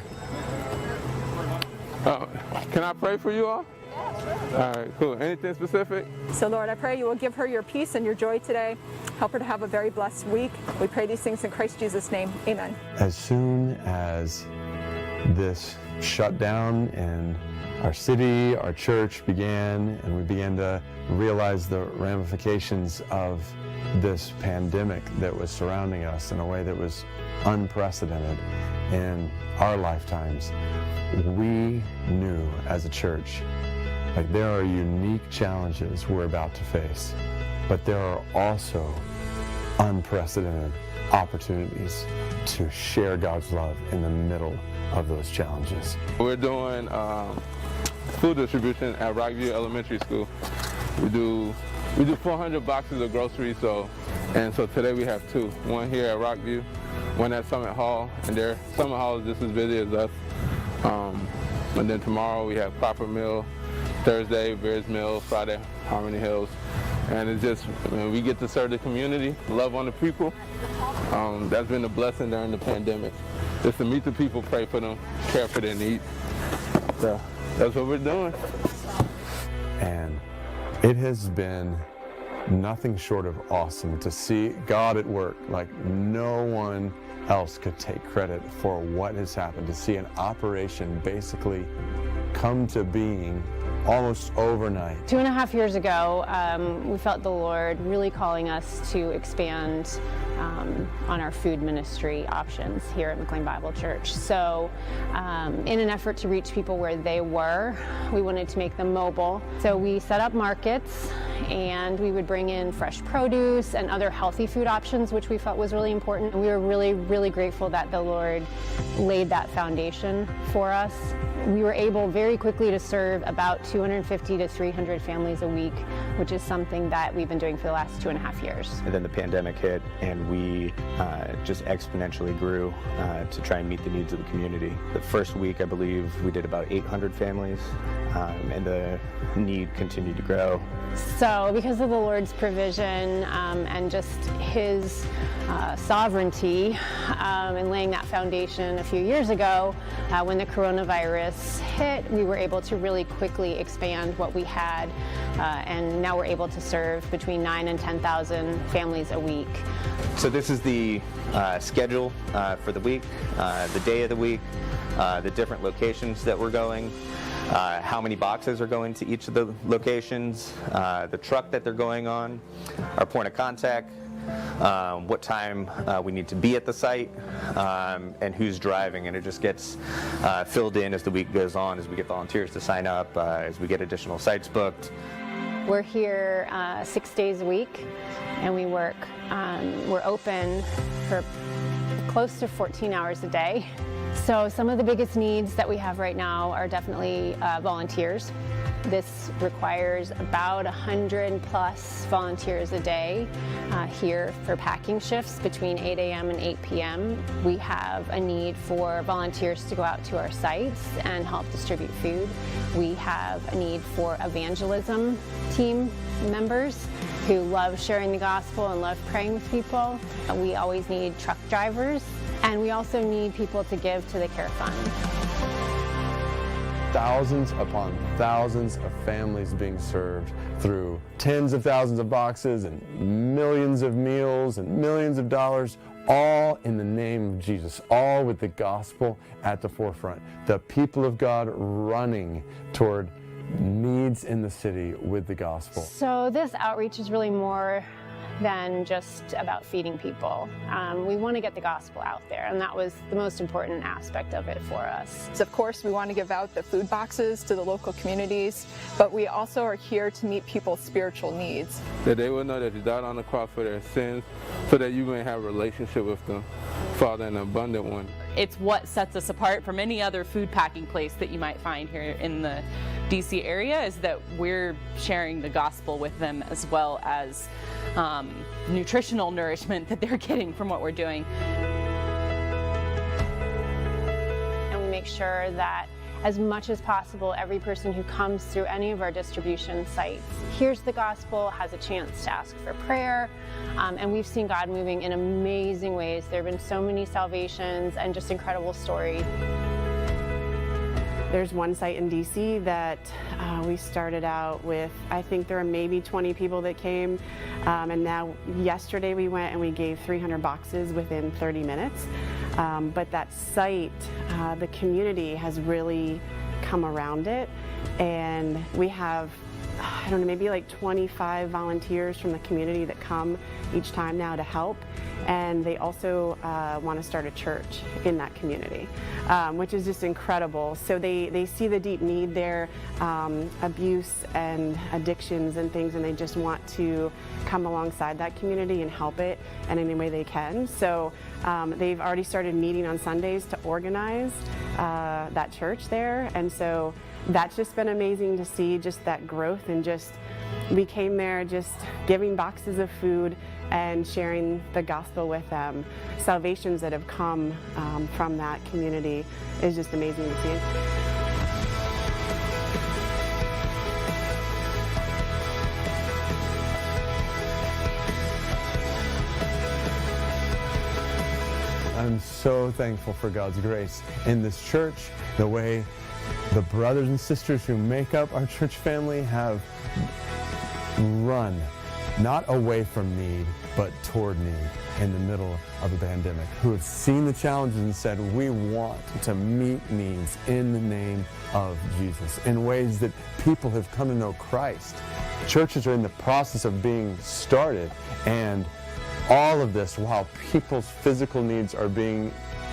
Can I pray for you all? All right, cool. Anything specific? So, Lord, I pray you will give her your peace and your joy today. Help her to have a very blessed week. We pray these things in Christ Jesus' name. Amen. As soon as this shutdown in our city, our church began, and we began to realize the ramifications of this pandemic that was surrounding us in a way that was unprecedented in our lifetimes, we knew as a church, like, there are unique challenges we're about to face, but there are also unprecedented opportunities to share God's love in the middle of those challenges. We're doing food distribution at Rockview Elementary School. We do 400 boxes of groceries, so today we have two. One here at Rockview, one at Summit Hall, and Summit Hall is just as busy as us. And then tomorrow we have Cropper Mill, Thursday Bears Mill, Friday Harmony Hills, and it's just, we get to serve the community, love on the people. That's been a blessing during the pandemic, just to meet the people, pray for them, care for their needs. So that's what we're doing. And it has been nothing short of awesome to see God at work. Like, no one else could take credit for what has happened, to see an operation basically come to being almost overnight. 2.5 years ago, we felt the Lord really calling us to expand on our food ministry options here at McLean Bible Church. So in an effort to reach people where they were, we wanted to make them mobile. So we set up markets, and we would bring in fresh produce and other healthy food options, which we felt was really important. And we were really, really grateful that the Lord laid that foundation for us. We were able very quickly to serve about 250 to 300 families a week, which is something that we've been doing for the last 2.5 years. And then the pandemic hit, and we just exponentially grew to try and meet the needs of the community. The first week, I believe, we did about 800 families, and the need continued to grow. So because of the Lord's provision and just His sovereignty in laying that foundation a few years ago, when the coronavirus hit, we were able to really quickly expand what we had, and now we're able to serve between 9,000 and 10,000 families a week. So this is the schedule for the week, the day of the week, the different locations that we're going, how many boxes are going to each of the locations, the truck that they're going on, our point of contact, what time we need to be at the site, and who's driving. And it just gets filled in as the week goes on, as we get volunteers to sign up, as we get additional sites booked. We're here 6 days a week, and we work. We're open for close to 14 hours a day. So some of the biggest needs that we have right now are definitely volunteers. This requires about 100 plus volunteers a day here for packing shifts between 8 a.m. and 8 p.m. We have a need for volunteers to go out to our sites and help distribute food. We have a need for evangelism team members who love sharing the gospel and love praying with people. We always need truck drivers, and we also need people to give to the Care Fund. Thousands upon thousands of families being served through tens of thousands of boxes and millions of meals and millions of dollars, all in the name of Jesus, all with the gospel at the forefront. The people of God running toward needs in the city with the gospel. So this outreach is really more than just about feeding people. We want to get the gospel out there, and that was the most important aspect of it for us. So of course, we want to give out the food boxes to the local communities, but we also are here to meet people's spiritual needs. That they will know that you died on the cross for their sins, so that you may have a relationship with the Father, an abundant one. It's what sets us apart from any other food packing place that you might find here in the DC area, is that we're sharing the gospel with them, as well as nutritional nourishment that they're getting from what we're doing. And we make sure that as much as possible, every person who comes through any of our distribution sites hears the gospel, has a chance to ask for prayer, and we've seen God moving in amazing ways. There have been so many salvations and just incredible stories. There's one site in DC that we started out with, I think there are maybe 20 people that came, and now yesterday we went and we gave 300 boxes within 30 minutes. But that site, the community has really come around it, and we have, I don't know, maybe like 25 volunteers from the community that come each time now to help. And they also want to start a church in that community, which is just incredible. So they see the deep need there, abuse and addictions and things, and they just want to come alongside that community and help it in any way they can. So they've already started meeting on Sundays to organize that church there. And so that's just been amazing to see, just that growth, and just we came there just giving boxes of food and sharing the gospel with them. Salvations that have come from that community is just amazing to see. I'm so thankful for God's grace in this church, the way the brothers and sisters who make up our church family have run not away from need, but toward need in the middle of a pandemic, who have seen the challenges and said, we want to meet needs in the name of Jesus in ways that people have come to know Christ. Churches are in the process of being started, and all of this while people's physical needs are being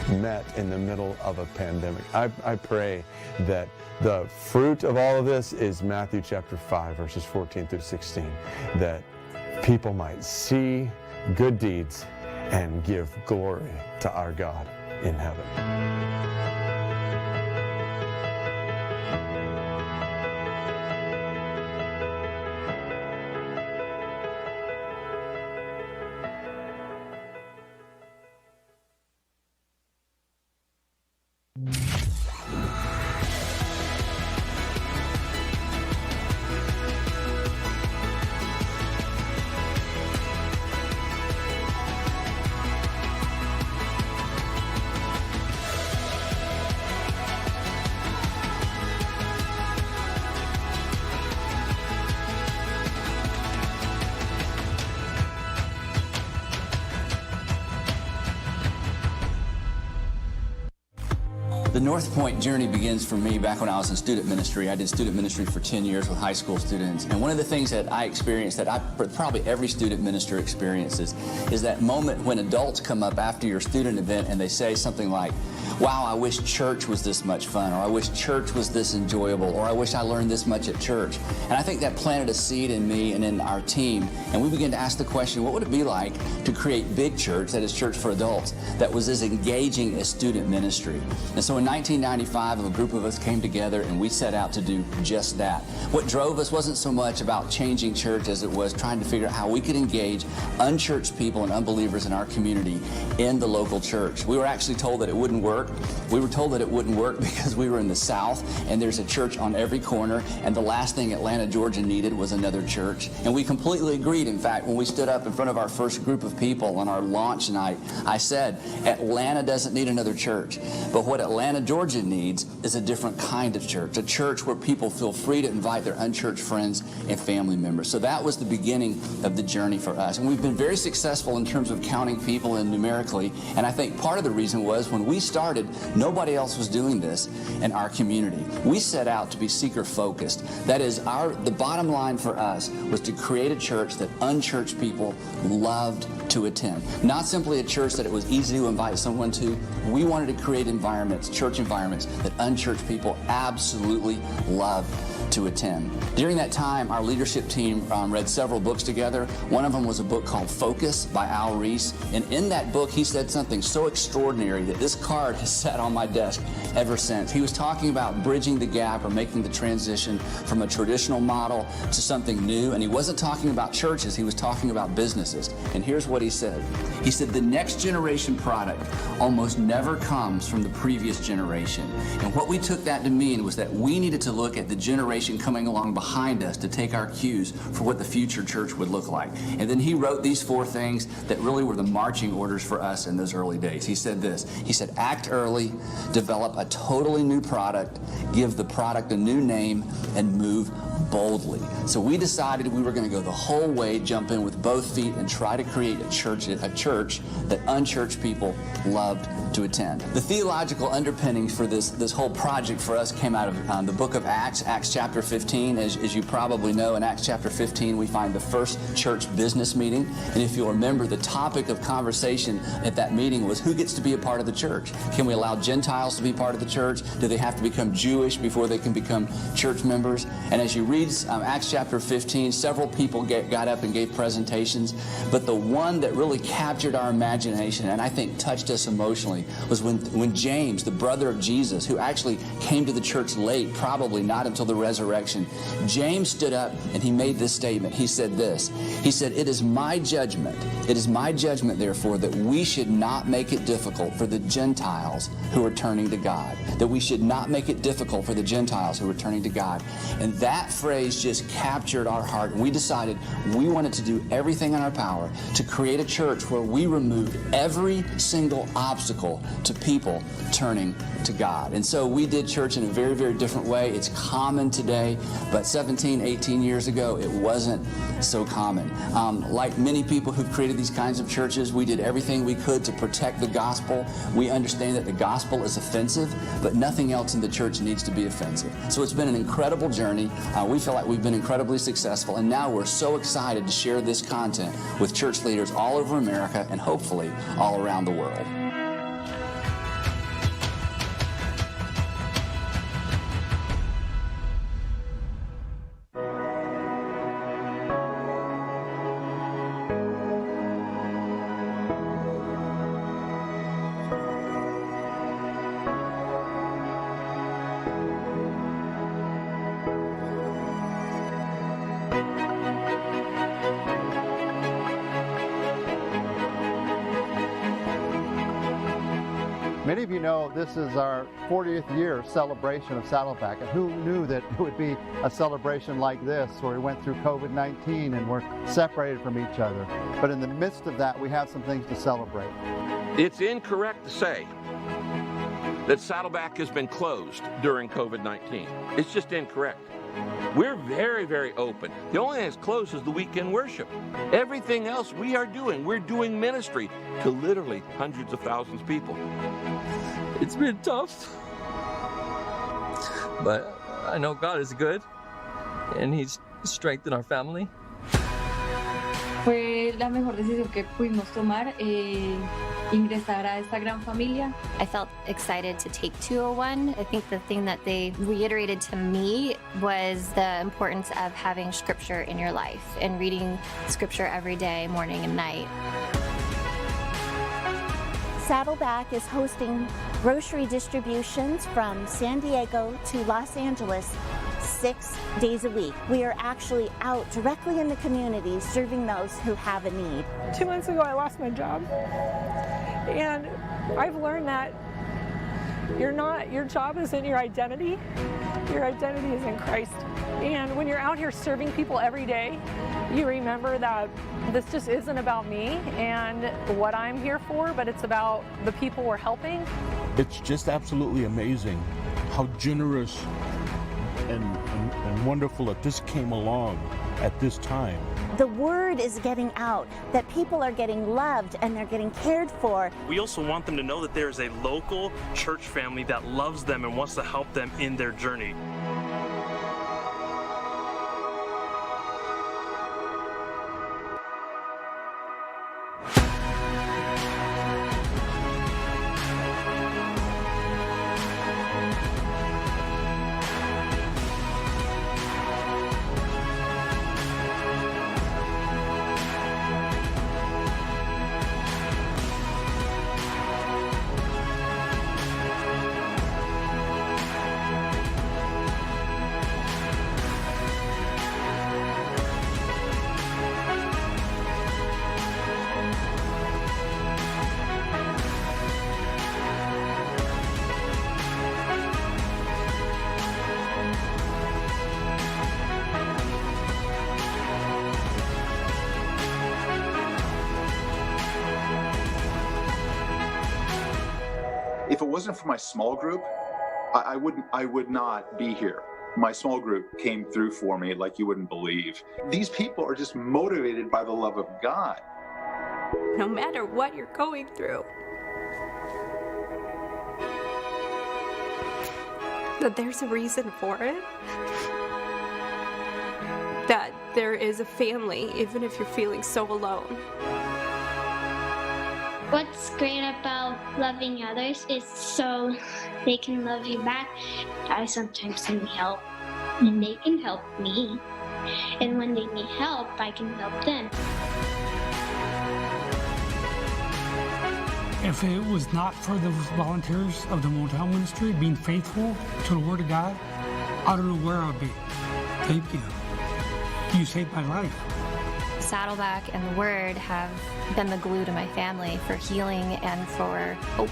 met in the middle of a pandemic. I pray that the fruit of all of this is Matthew chapter 5, verses 14 through 16, that people might see good deeds and give glory to our God in heaven. The North Point journey begins for me back when I was in student ministry. I did student ministry for 10 years with high school students. And one of the things that I experienced that probably every student minister experiences is that moment when adults come up after your student event and they say something like, wow, I wish church was this much fun, or I wish church was this enjoyable, or I wish I learned this much at church. And I think that planted a seed in me and in our team. And we began to ask the question, what would it be like to create big church, that is church for adults, that was as engaging as student ministry? And so in 1995, a group of us came together and we set out to do just that. What drove us wasn't so much about changing church as it was trying to figure out how we could engage unchurched people and unbelievers in our community in the local church. We were actually told that it wouldn't work. We were told that it wouldn't work because we were in the South and there's a church on every corner, and the last thing Atlanta, Georgia needed was another church. And we completely agreed. In fact, when we stood up in front of our first group of people on our launch night, I said, Atlanta doesn't need another church, but what Atlanta, Georgia needs is a different kind of church, a church where people feel free to invite their unchurched friends and family members. So that was the beginning of the journey for us. And we've been very successful in terms of counting people and numerically. And I think part of the reason was when we started, nobody else was doing this in our community. We set out to be seeker focused. That is, the bottom line for us was to create a church that unchurched people loved to attend. Not simply a church that it was easy to invite someone to. We wanted to create environments, church environments, that unchurched people absolutely loved to attend. During that time, our leadership team read several books together. One of them was a book called Focus by Al Ries. And in that book, he said something so extraordinary that this card has sat on my desk ever since. He was talking about bridging the gap or making the transition from a traditional model to something new. And he wasn't talking about churches, he was talking about businesses. And here's what he said. He said, the next generation product almost never comes from the previous generation. And what we took that to mean was that we needed to look at the generation coming along behind us to take our cues for what the future church would look like. And then he wrote these 4 things that really were the marching orders for us in those early days. He said this. He said, act early, develop a totally new product, give the product a new name, and move boldly. So we decided we were going to go the whole way, jump in with both feet, and try to create a church that unchurched people loved to attend. The theological underpinnings for this whole project for us came out of the book of Acts, Acts chapter 15. As you probably know, in Acts chapter 15, we find the first church business meeting. And if you'll remember, the topic of conversation at that meeting was who gets to be a part of the church? Can we allow Gentiles to be part of the church? Do they have to become Jewish before they can become church members? And as you read Acts chapter 15, several people got up and gave presentations, but the one that really captured our imagination and I think touched us emotionally was when James, the brother of Jesus, who actually came to the church late, probably not until the resurrection, James stood up and he made this statement. He said this. He said, it is my judgment, therefore, that we should not make it difficult for the Gentiles who are turning to God. That we should not make it difficult for the Gentiles who are turning to God. And that phrase just captured our heart. And we decided we wanted to do everything in our power to create a church where we removed every single obstacle to people turning to God. And so we did church in a very, very different way. It's common today, but 17, 18 years ago, it wasn't so common. Like many people who've created these kinds of churches, we did everything we could to protect the gospel. We understand that the gospel is offensive, but nothing else in the church needs to be offensive. So it's been an incredible journey. We feel like we've been incredibly successful, and now we're so excited to share this content with church leaders all over America and hopefully all around the world. Many of you know this is our 40th year celebration of Saddleback, and who knew that it would be a celebration like this where we went through COVID-19 and we're separated from each other. But in the midst of that, we have some things to celebrate. It's incorrect to say that Saddleback has been closed during COVID-19. It's just incorrect. We're very, very open. The only thing that's closed is the weekend worship. Everything else we're doing ministry to literally hundreds of thousands of people. It's been tough, but I know God is good, and He's strengthened our family. Fue la mejor decisión que pudimos tomar, ingresar a esta gran familia. I felt excited to take 201. I think the thing that they reiterated to me was the importance of having scripture in your life and reading scripture every day, morning and night. Saddleback is hosting grocery distributions from San Diego to Los Angeles 6 days a week. We are actually out directly in the community serving those who have a need. 2 months ago, I lost my job, and I've learned that your job isn't your identity. Your identity is in Christ. And when you're out here serving people every day, you remember that this just isn't about me and what I'm here for, but it's about the people we're helping. It's just absolutely amazing how generous and wonderful that this came along at this time. The word is getting out, that people are getting loved and they're getting cared for. We also want them to know that there is a local church family that loves them and wants to help them in their journey. If it wasn't for my small group, I would not be here. My small group came through for me like you wouldn't believe. These people are just motivated by the love of God. No matter what you're going through, that there's a reason for it. That there is a family, even if you're feeling so alone. What's great about loving others is so they can love you back. I sometimes need help, and they can help me. And when they need help, I can help them. If it was not for the volunteers of the Motel Ministry being faithful to the Word of God, I don't know where I'd be. Thank you. You saved my life. Saddleback and the Word have been the glue to my family for healing and for hope.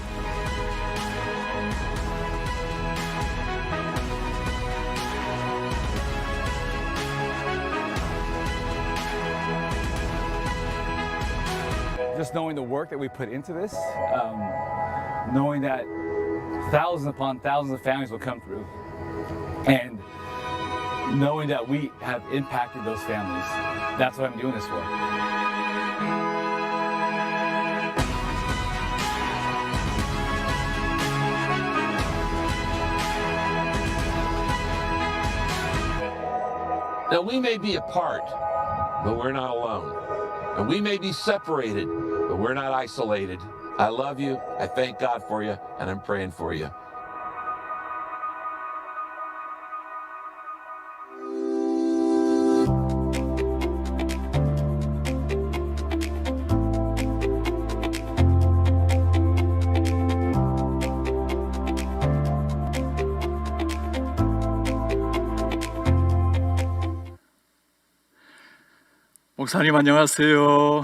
Just knowing the work that we put into this, knowing that thousands upon thousands of families will come through, and knowing that we have impacted those families. That's what I'm doing this for. Now, we may be apart, but we're not alone. And we may be separated, but we're not isolated. I love you, I thank God for you, and I'm praying for you. 목사님 안녕하세요.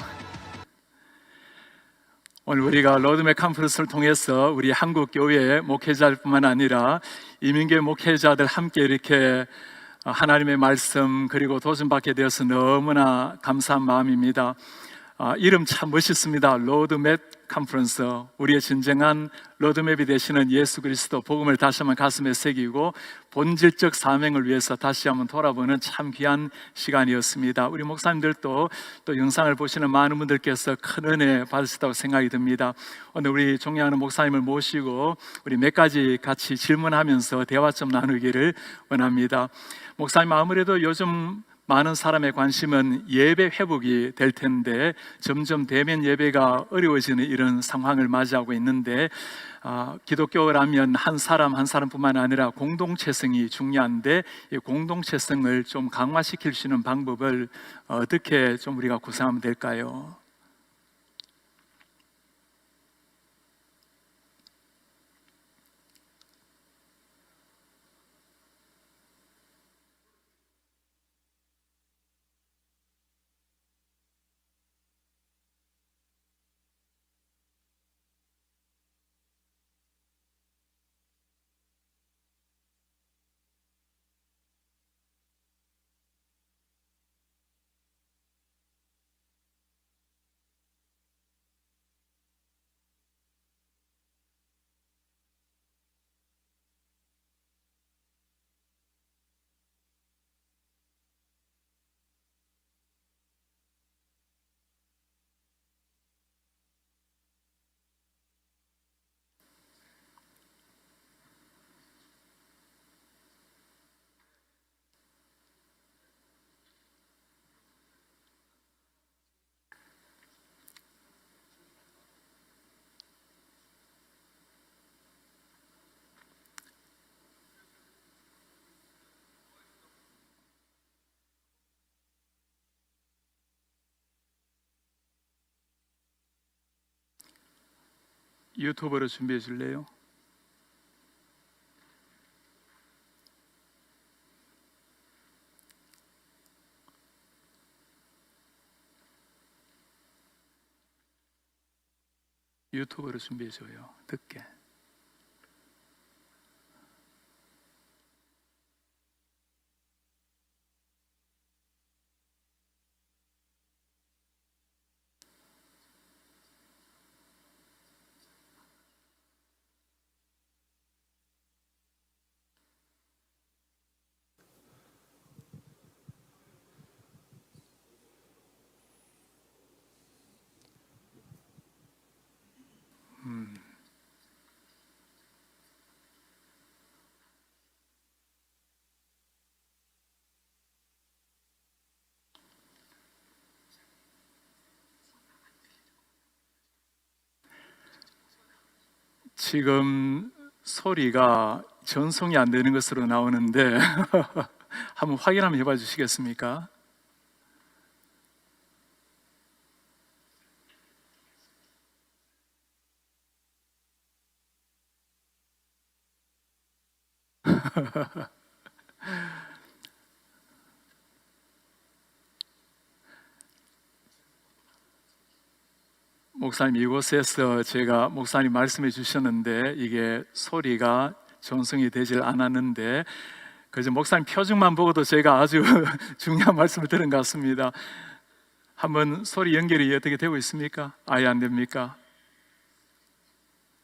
오늘 우리가 로드맵 컨퍼런스를 통해서 우리 한국 교회 목회자뿐만 아니라 이민교회 목회자들 함께 이렇게 하나님의 말씀 그리고 도전받게 되어서 너무나 감사한 마음입니다. 이름 참 멋있습니다. 로드맵 컨퍼런스. 우리의 진정한 로드맵이 되시는 예수 그리스도 복음을 다시 한번 가슴에 새기고 본질적 사명을 위해서 다시 한번 돌아보는 참 귀한 시간이었습니다. 우리 목사님들도 또 영상을 보시는 많은 분들께서 큰 은혜 받으셨다고 생각이 듭니다. 오늘 우리 존경하는 목사님을 모시고 우리 몇 가지 같이 질문하면서 대화 좀 나누기를 원합니다. 목사님, 아무래도 요즘 많은 사람의 관심은 예배 회복이 될 텐데 점점 대면 예배가 어려워지는 이런 상황을 맞이하고 있는데 기독교라면 한 사람 한 사람뿐만 아니라 공동체성이 중요한데 이 공동체성을 좀 강화시킬 수 있는 방법을 어떻게 좀 우리가 구상하면 될까요? 유튜브로 준비해 줄래요? 유튜브로 준비해 줘요. 듣게. 지금 소리가 전송이 안 되는 것으로 나오는데 한번 확인 한번 해봐 주시겠습니까? 목사님, 이곳에서 제가 목사님 말씀해 주셨는데 이게 소리가 전송이 되질 않았는데 그저 목사님 표정만 보고도 제가 아주 중요한 말씀을 들은 것 같습니다. 한번 소리 연결이 어떻게 되고 있습니까? 아예 안 됩니까?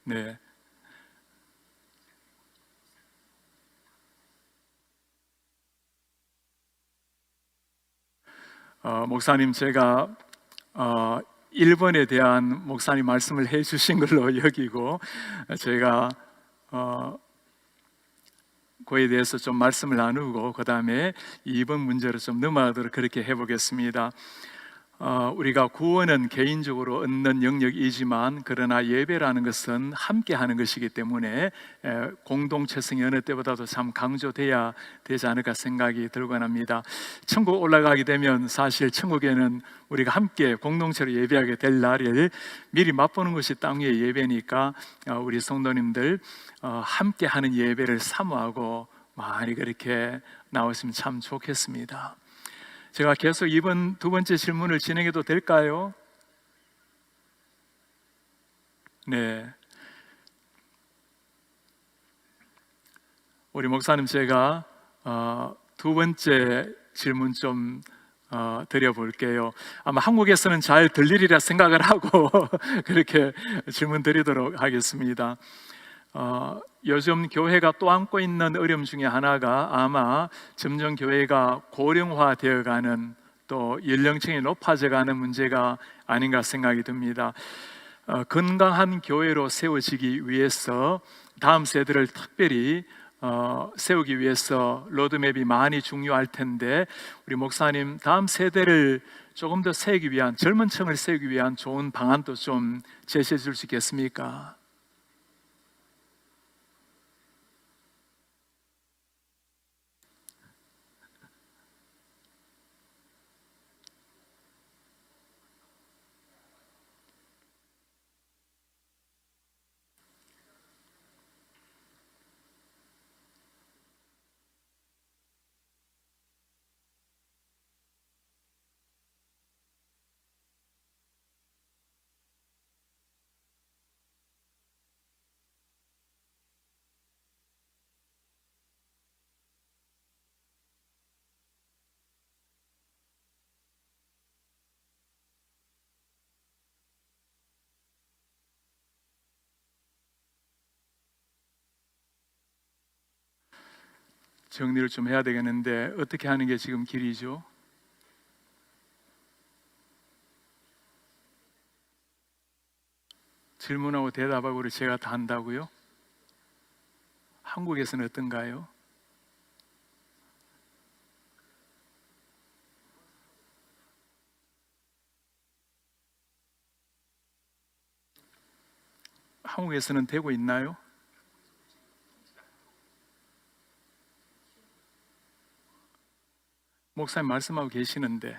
네. 목사님 제가 일본에 대한 목사님 말씀을 해주신 걸로 여기고 제가 그에 대해서 좀 말씀을 나누고 그 다음에 2번 문제로 좀 넘어가도록 그렇게 해보겠습니다. 우리가 구원은 개인적으로 얻는 영역이지만 그러나 예배라는 것은 함께 하는 것이기 때문에 공동체성이 어느 때보다도 참 강조돼야 되지 않을까 생각이 들곤 합니다. 천국 올라가게 되면 사실 천국에는 우리가 함께 공동체로 예배하게 될 날을 미리 맛보는 것이 땅 위의 예배니까 우리 성도님들 함께 하는 예배를 사모하고 많이 그렇게 나오시면 참 좋겠습니다. 제가 계속 이번 두 번째 질문을 진행해도 될까요? 네. 우리 목사님 제가 두 번째 질문 좀 드려볼게요. 아마 한국에서는 잘 들리리라 생각을 하고 그렇게 질문 드리도록 하겠습니다. 요즘 교회가 또 안고 있는 어려움 중에 하나가 아마 점점 교회가 고령화되어가는 또 연령층이 높아져가는 문제가 아닌가 생각이 듭니다. 건강한 교회로 세워지기 위해서 다음 세대를 특별히 세우기 위해서 로드맵이 많이 중요할 텐데 우리 목사님 다음 세대를 조금 더 세우기 위한 젊은 층을 세우기 위한 좋은 방안도 좀 제시해 줄 수 있겠습니까? 정리를 좀 해야 되겠는데 어떻게 하는 게 지금 길이죠? 질문하고 대답하고를 제가 다 한다고요? 한국에서는 어떤가요? 한국에서는 되고 있나요? 목사님 말씀하고 계시는데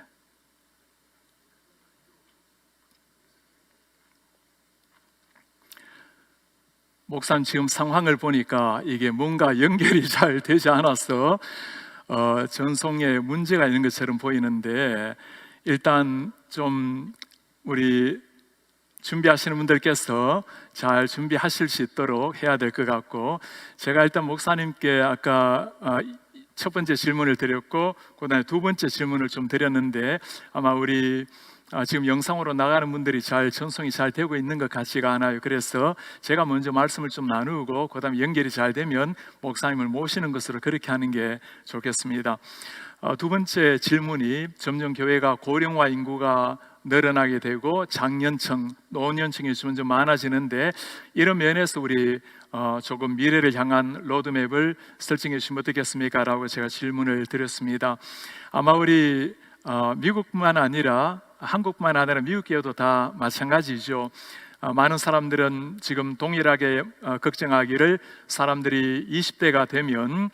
목사님 지금 상황을 보니까 이게 뭔가 연결이 잘 되지 않아서 전송에 문제가 있는 것처럼 보이는데 일단 좀 우리 준비하시는 분들께서 잘 준비하실 수 있도록 해야 될 것 같고 제가 일단 목사님께 아까 첫 번째 질문을 드렸고 그다음에 두 번째 질문을 좀 드렸는데 아마 우리 지금 영상으로 나가는 분들이 잘 전송이 잘 되고 있는 것 같지가 않아요. 그래서 제가 먼저 말씀을 좀 나누고 그다음에 연결이 잘 되면 목사님을 모시는 것으로 그렇게 하는 게 좋겠습니다. 두 번째 질문이 점점 교회가 고령화 인구가 늘어나게 되고 장년층, 노년층이 점점 많아지는데 이런 면에서 우리 조금 미래를 향한 로드맵을 설정해 주시면 어떻겠습니까? 라고 제가 질문을 드렸습니다. 아마 우리 미국뿐만 아니라 한국뿐만 아니라 미국 교회도 다 마찬가지죠. 많은 사람들은 지금 동일하게 걱정하기를 사람들이 20대가 되면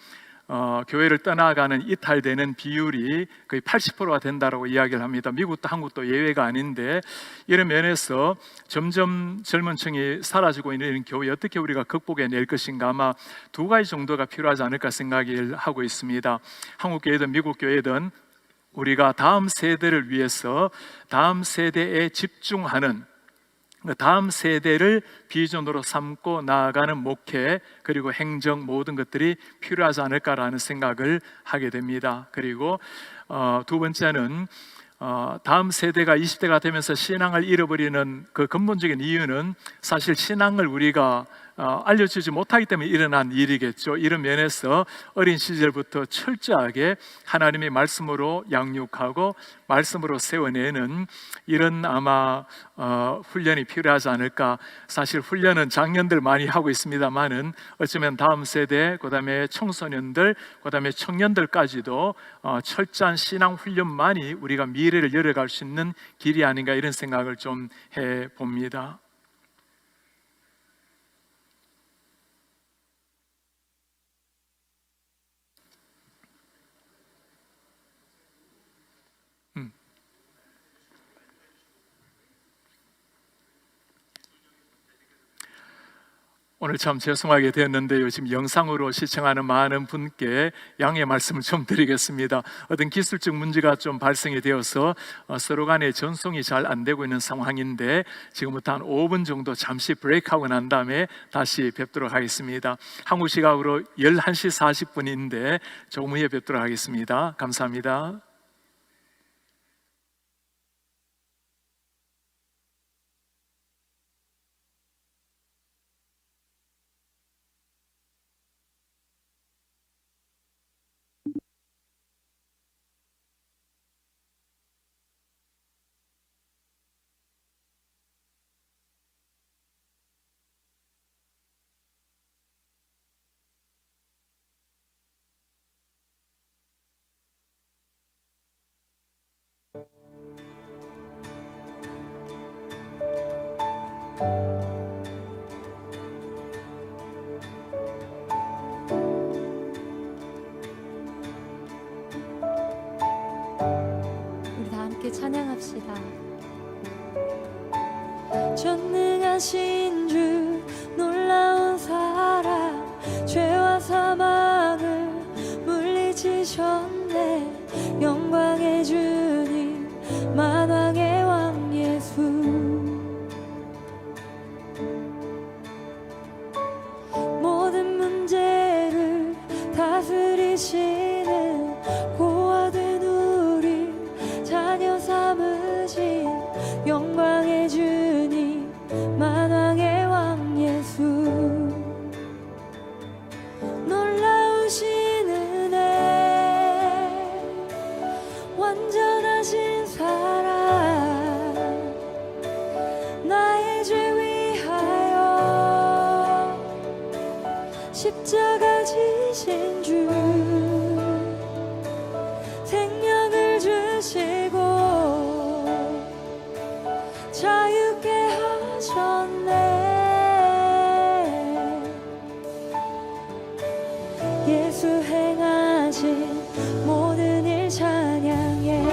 교회를 떠나가는 이탈되는 비율이 거의 80%가 된다고 이야기를 합니다. 미국도 한국도 예외가 아닌데 이런 면에서 점점 젊은 층이 사라지고 있는 교회 어떻게 우리가 극복해낼 것인가 아마 두 가지 정도가 필요하지 않을까 생각을 하고 있습니다. 한국 교회든 미국 교회든 우리가 다음 세대를 위해서 다음 세대에 집중하는 다음 세대를 비전으로 삼고 나아가는 목회 그리고 행정 모든 것들이 필요하지 않을까라는 생각을 하게 됩니다. 그리고 두 번째는 다음 세대가 20대가 되면서 신앙을 잃어버리는 그 근본적인 이유는 사실 신앙을 우리가 알려주지 못하기 때문에 일어난 일이겠죠. 이런 면에서 어린 시절부터 철저하게 하나님의 말씀으로 양육하고 말씀으로 세워내는 이런 아마 훈련이 필요하지 않을까. 사실 훈련은 장년들 많이 하고 있습니다만은 어쩌면 다음 세대, 그 다음에 청소년들, 그 다음에 청년들까지도 철저한 신앙 훈련만이 우리가 미래를 열어갈 수 있는 길이 아닌가, 이런 생각을 좀 해봅니다. 오늘 참 죄송하게 되었는데요, 지금 영상으로 시청하는 많은 분께 양해 말씀을 좀 드리겠습니다. 어떤 기술적 문제가 좀 발생이 되어서 서로 간의 전송이 잘 안 되고 있는 상황인데, 지금부터 한 5분 정도 잠시 브레이크하고 난 다음에 다시 뵙도록 하겠습니다. 한국 시각으로 11시 40분인데 조금 후에 뵙도록 하겠습니다. 감사합니다. 우리 다 함께 찬양합시다. 전능하신 주 놀라운 사랑, 죄와 사망을 물리치셨네. 영광의 주님, 만왕의 왕 예수. 모든 문제를 다스리시는 고아된 우리 자녀 삼으신 영광의 주님, 만왕의 왕 예수. 놀라우신 은혜, 완전하신 사랑, 나의 죄 위하여 십자가 지신 주, 생명을 주시고 자유케 하셨네. 예수 행하신 모든 일 찬양해.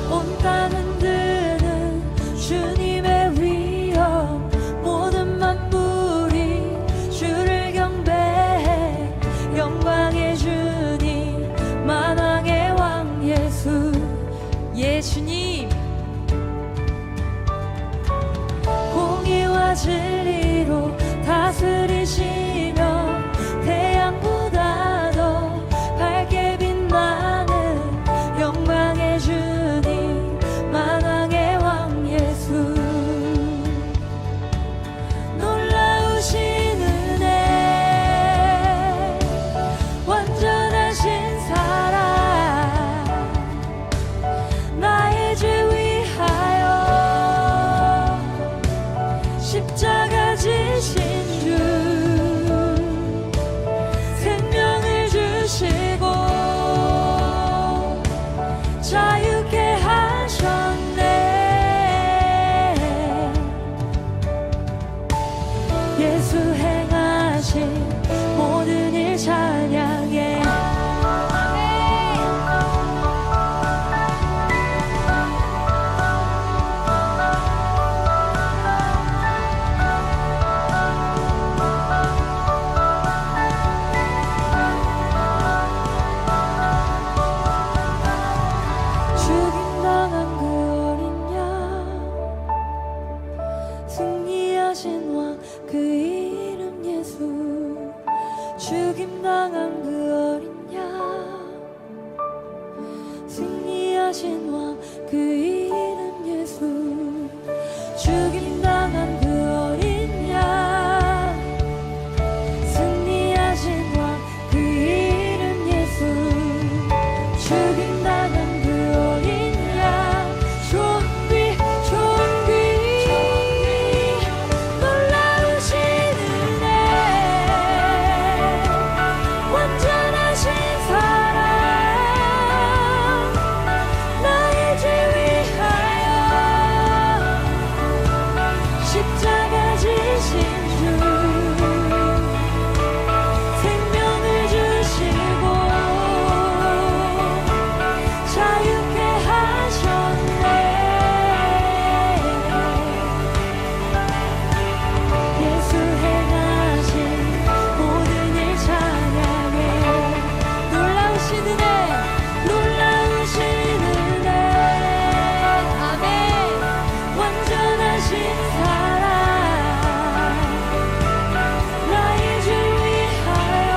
온 땅 흔드는 주님의 위엄, 모든 만물이 주를 경배해. 영광의 주님, 만왕의 왕 예수. 예수님, 공의와 진리로 다스리시며 태양보다 더 밝게 빛나는 영광의 주님, 만왕의 왕 예수. 놀라우신 은혜, 완전하신 사랑, 나의 죄 위하여 십자가 지신 주, 생명을 주시고 자유케 하셨네. 예수 행하신 모든 일 찬양해. 죽임당한 그 어린 양, 승리하신 왕 그 이름 예수. 죽임당한 그 어린 양, 승리하신 왕 그 이름 예수 죽임당한 그 어린 양 승리하신 왕 그 이름 예수 죽임당한 그 어린 양 존귀 놀라우신 은혜 완전하신 사랑 나의 죄 위하여 십자가 지신 주 생명을 주시고 자유케 하셨네 예수 행하신 모든 일 찬양해 놀라우신 은혜 아멘 완전하신 사랑 나의 죄 위하여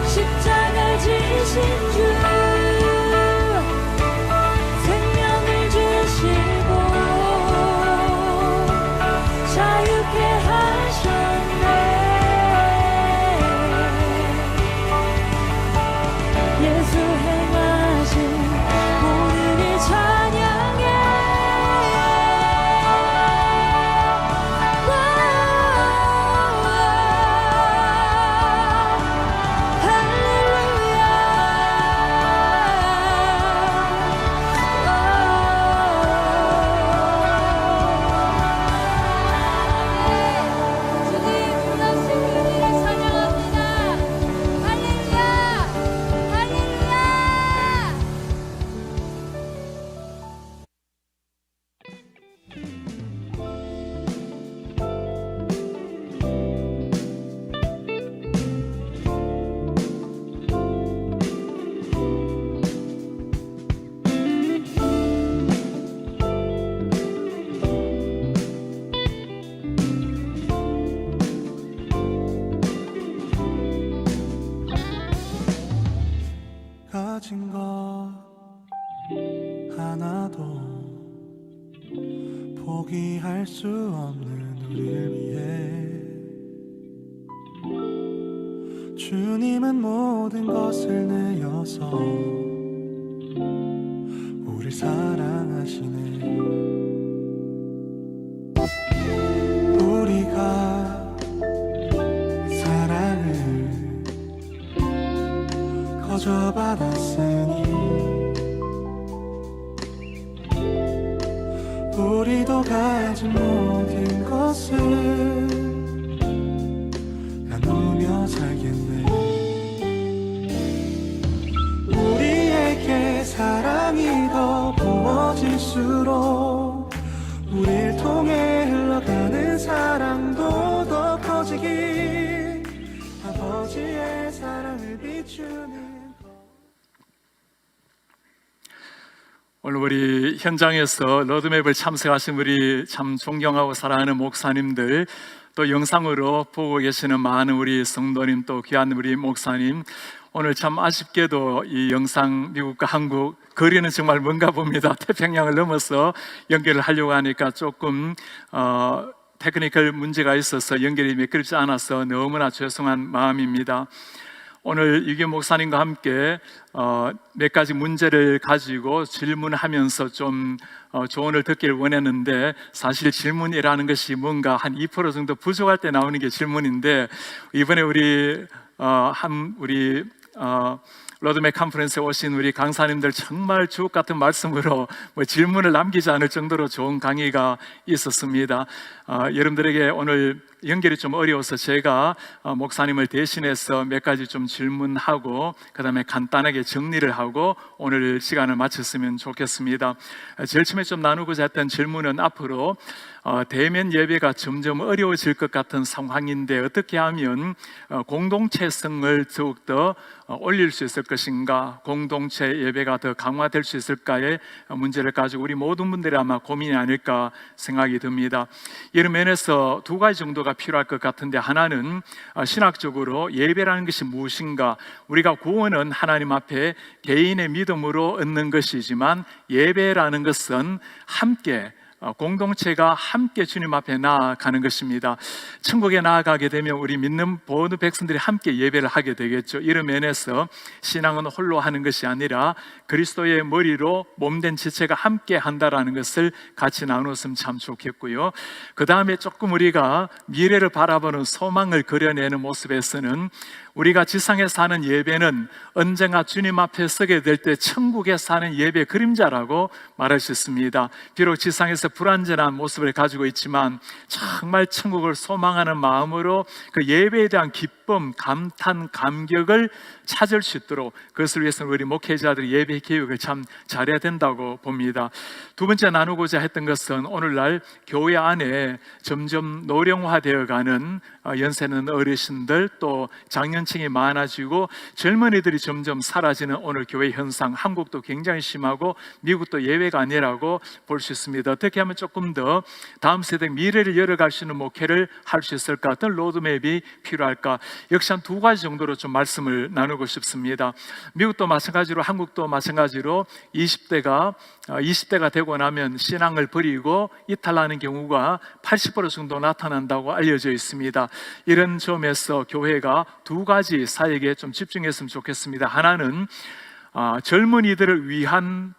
십자가 지신 주 생명을 주시고 자유케 하셨네 예수 행하신 모든 일 찬양해 가진 것 하나도 포기할 수 없는 우리를 위해 주님은 모든 것을 내어서 우릴 사랑하시네 우리가 사랑을 거저 받았으니 우리도 가진 모든 것을 나누며 살겠네 우리에게 사랑이 더 부어질수록 우릴 통해 흘러가는 사랑도 더 커지길 아버지의 사랑을 비추는 오늘 우리 현장에서 로드맵을 참석하신 우리 참 존경하고 사랑하는 목사님들 또 영상으로 보고 계시는 많은 우리 성도님 또 귀한 우리 목사님 오늘 참 아쉽게도 이 영상 미국과 한국 거리는 정말 먼가 봅니다. 태평양을 넘어서 연결을 하려고 하니까 조금 테크니컬 문제가 있어서 연결이 매끄럽지 않아서 너무나 죄송한 마음입니다. 오늘 유교 목사님과 함께 몇 가지 문제를 가지고 질문하면서 좀 조언을 듣기를 원했는데 사실 질문이라는 것이 뭔가 한 2% 정도 부족할 때 나오는 게 질문인데 이번에 우리 로드맵 컨퍼런스에 오신 우리 강사님들 정말 주옥 같은 말씀으로 질문을 남기지 않을 정도로 좋은 강의가 있었습니다. 여러분들에게 오늘 연결이 좀 어려워서 제가 목사님을 대신해서 몇 가지 좀 질문하고 그 다음에 간단하게 정리를 하고 오늘 시간을 마쳤으면 좋겠습니다. 제일 처음에 좀 나누고자 했던 질문은 앞으로 대면 예배가 점점 어려워질 것 같은 상황인데 어떻게 하면 공동체성을 더욱더 올릴 수 있을 것인가, 공동체 예배가 더 강화될 수 있을까의 문제를 가지고 우리 모든 분들이 아마 고민이 아닐까 생각이 듭니다. 이런 면에서 두 가지 정도가 필요할 것 같은데, 하나는 신학적으로 예배라는 것이 무엇인가, 우리가 구원은 하나님 앞에 개인의 믿음으로 얻는 것이지만 예배라는 것은 함께 공동체가 함께 주님 앞에 나아가는 것입니다. 천국에 나아가게 되면 우리 믿는 모든 백성들이 함께 예배를 하게 되겠죠. 이런 면에서 신앙은 홀로 하는 것이 아니라 그리스도의 머리로 몸된 지체가 함께 한다라는 것을 같이 나눴으면 참 좋겠고요. 그 다음에 조금 우리가 미래를 바라보는 소망을 그려내는 모습에서는 우리가 지상에서 하는 예배는 언젠가 주님 앞에 서게 될 때 천국에서 하는 예배 그림자라고 말할 수 있습니다. 비록 지상에서 불완전한 모습을 가지고 있지만 정말 천국을 소망하는 마음으로 그 예배에 대한 기쁨, 감탄, 감격을 찾을 수 있도록, 그것을 위해서는 우리 목회자들이 예배 교육을 참 잘해야 된다고 봅니다. 두 번째 나누고자 했던 것은 오늘날 교회 안에 점점 노령화되어가는 연세는 어르신들, 또 장년층이 많아지고 젊은이들이 점점 사라지는 오늘 교회 현상, 한국도 굉장히 심하고 미국도 예외가 아니라고 볼 수 있습니다. 어떻게 하면 조금 더 다음 세대 미래를 열어갈 수 있는 목회를 할 수 있을까, 어떤 로드맵이 필요할까, 역시 한 두 가지 정도로 좀 말씀을 나누고 싶습니다. 미국도 마찬가지로 한국도 마찬가지로 20대가 되고 나면 신앙을 버리고 이탈하는 경우가 80% 정도 나타난다고 알려져 있습니다. 이런 점에서 교회가 두 가지 사역에 좀 집중했으면 좋겠습니다. 하나는 젊은이들을 위한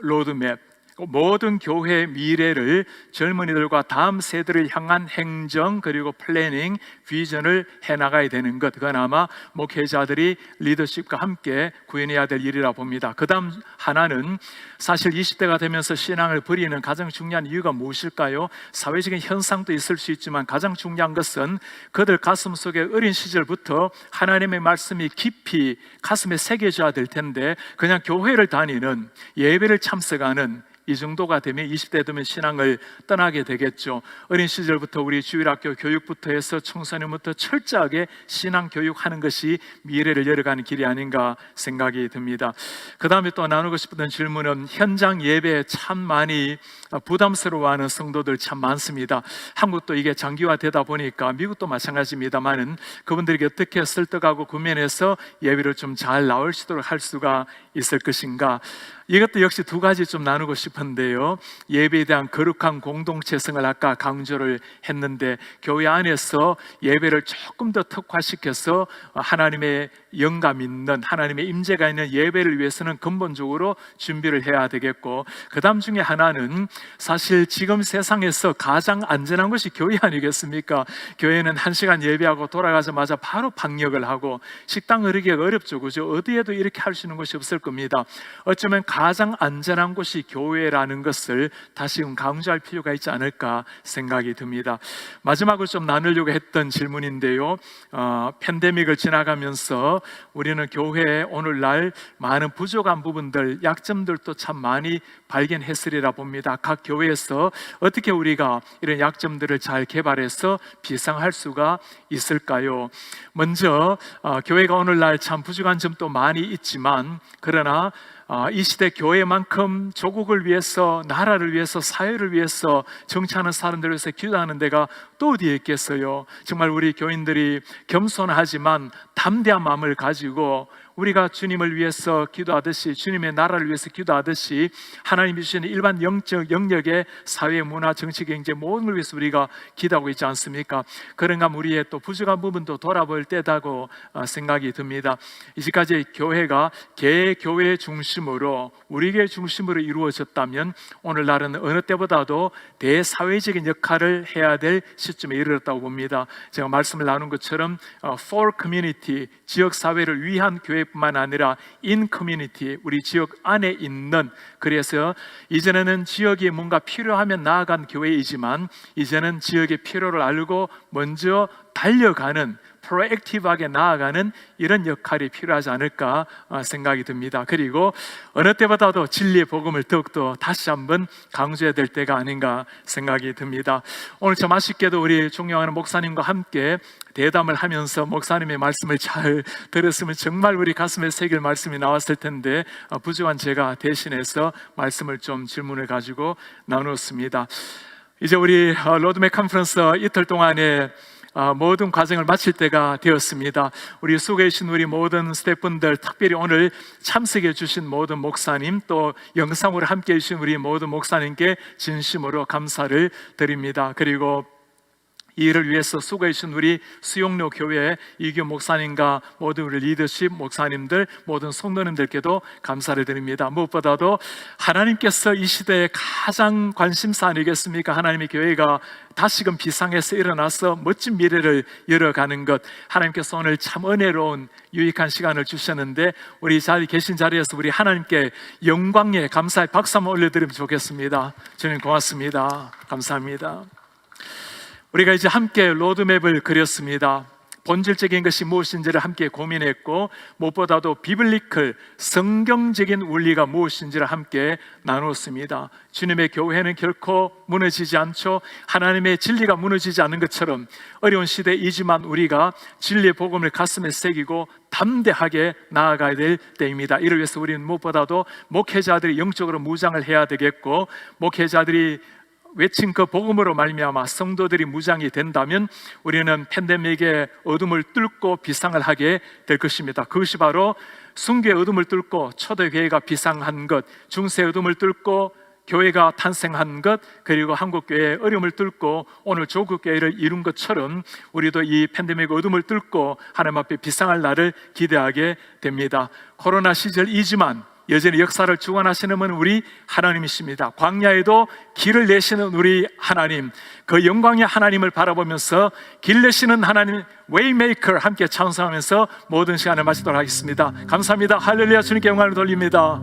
로드맵, 모든 교회의 미래를 젊은이들과 다음 세대를 향한 행정, 그리고 플래닝, 비전을 해나가야 되는 것, 그건 아마 목회자들이 리더십과 함께 구현해야 될 일이라 봅니다. 그 다음 하나는 사실 20대가 되면서 신앙을 버리는 가장 중요한 이유가 무엇일까요? 사회적인 현상도 있을 수 있지만 가장 중요한 것은 그들 가슴 속에 어린 시절부터 하나님의 말씀이 깊이 가슴에 새겨져야 될 텐데, 그냥 교회를 다니는, 예배를 참석하는 이 정도가 되면 20대 되면 신앙을 떠나게 되겠죠. 어린 시절부터 우리 주일학교 교육부터 해서 청소년부터 철저하게 신앙 교육하는 것이 미래를 열어가는 길이 아닌가 생각이 듭니다. 그 다음에 또 나누고 싶은 질문은, 현장 예배에 참 많이 부담스러워하는 성도들 참 많습니다. 한국도 이게 장기화되다 보니까 미국도 마찬가지입니다만은 그분들에게 어떻게 설득하고 구면해서 예배를 좀 잘 나올 수 있도록 할 수가 있을 것인가, 이것도 역시 두 가지 좀 나누고 싶은데요. 예배에 대한 거룩한 공동체성을 아까 강조를 했는데, 교회 안에서 예배를 조금 더 특화시켜서 하나님의 영감 있는, 하나님의 임재가 있는 예배를 위해서는 근본적으로 준비를 해야 되겠고, 그 다음 중에 하나는 사실 지금 세상에서 가장 안전한 것이 교회 아니겠습니까? 교회는 1시간 예배하고 돌아가자마자 바로 방역을 하고 식당 흐르기가 어렵죠, 그죠? 어디에도 이렇게 할 수 있는 곳이 없을 겁니다. 어쩌면 가장 안전한 곳이 교회라는 것을 다시금 강조할 필요가 있지 않을까 생각이 듭니다. 마지막으로 좀 나누려고 했던 질문인데요. 팬데믹을 지나가면서 우리는 교회에 오늘날 많은 부족한 부분들, 약점들도 참 많이 발견했으리라 봅니다. 각 교회에서 어떻게 우리가 이런 약점들을 잘 개발해서 비상할 수가 있을까요? 먼저 교회가 오늘날 참 부족한 점도 많이 있지만, 그러나 이 시대 교회만큼 조국을 위해서, 나라를 위해서, 사회를 위해서 정치하는 사람들을 위해서 기도하는 데가 또 어디에 있겠어요? 정말 우리 교인들이 겸손하지만 담대한 마음을 가지고 우리가 주님을 위해서 기도하듯이, 주님의 나라를 위해서 기도하듯이 하나님이 주시는 일반 영적 영역의 사회, 문화, 정치, 경제 모든 걸 위해서 우리가 기도하고 있지 않습니까? 그런가 우리의 또 부족한 부분도 돌아볼 때다고 생각이 듭니다. 이제까지 교회가 개교회 중심으로, 우리 교회 중심으로 이루어졌다면 오늘날은 어느 때보다도 대사회적인 역할을 해야 될 시점에 이르렀다고 봅니다. 제가 말씀을 나눈 것처럼 for community, 지역사회를 위한 교회뿐만 아니라 in community, 우리 지역 안에 있는, 그래서 이전에는 지역이 뭔가 필요하면 나아간 교회이지만 이제는 지역의 필요를 알고 먼저 달려가는, 프로액티브하게 나아가는 이런 역할이 필요하지 않을까 생각이 듭니다. 그리고 어느 때보다도 진리의 복음을 더욱더 다시 한번 강조해야 될 때가 아닌가 생각이 듭니다. 오늘 참 아쉽게도 우리 존경하는 목사님과 함께 대담을 하면서 목사님의 말씀을 잘 들었으면 정말 우리 가슴에 새길 말씀이 나왔을 텐데 부족한 제가 대신해서 말씀을 좀 질문을 가지고 나누었습니다. 이제 우리 로드맵 컨퍼런스 이틀 동안에 모든 과정을 마칠 때가 되었습니다. 우리 수고해 주신 우리 모든 스태프분들, 특별히 오늘 참석해 주신 모든 목사님, 또 영상으로 함께해 주신 우리 모든 목사님께 진심으로 감사를 드립니다. 그리고 이 일을 위해서 수고해 주신 우리 수용로 교회 이규 목사님과 모든 우리 리더십 목사님들, 모든 성도님들께도 감사를 드립니다. 무엇보다도 하나님께서 이 시대에 가장 관심사 아니겠습니까? 하나님의 교회가 다시금 비상에서 일어나서 멋진 미래를 열어가는 것, 하나님께서 오늘 참 은혜로운 유익한 시간을 주셨는데 우리 자리 계신 자리에서 우리 하나님께 영광에 감사의 박수 한번 올려드리면 좋겠습니다. 주님 고맙습니다. 감사합니다. 우리가 이제 함께 로드맵을 그렸습니다. 본질적인 것이 무엇인지를 함께 고민했고, 무엇보다도 비블리컬, 성경적인 원리가 무엇인지를 함께 나누었습니다. 주님의 교회는 결코 무너지지 않죠. 하나님의 진리가 무너지지 않는 것처럼 어려운 시대이지만 우리가 진리의 복음을 가슴에 새기고 담대하게 나아가야 될 때입니다. 이를 위해서 우리는 무엇보다도 목회자들이 영적으로 무장을 해야 되겠고, 목회자들이 외친 그 복음으로 말미암아 성도들이 무장이 된다면 우리는 팬데믹의 어둠을 뚫고 비상을 하게 될 것입니다. 그것이 바로 순교의 어둠을 뚫고 초대교회가 비상한 것, 중세의 어둠을 뚫고 교회가 탄생한 것, 그리고 한국교회의 어려움을 뚫고 오늘 조국교회를 이룬 것처럼 우리도 이 팬데믹 어둠을 뚫고 하나님 앞에 비상할 날을 기대하게 됩니다. 코로나 시절이지만 여전히 역사를 주관하시는 분은 우리 하나님이십니다. 광야에도 길을 내시는 우리 하나님, 그 영광의 하나님을 바라보면서 길 내시는 하나님 웨이메이커 함께 찬송하면서 모든 시간을 마치도록 하겠습니다. 감사합니다. 할렐루야. 주님께 영광을 돌립니다.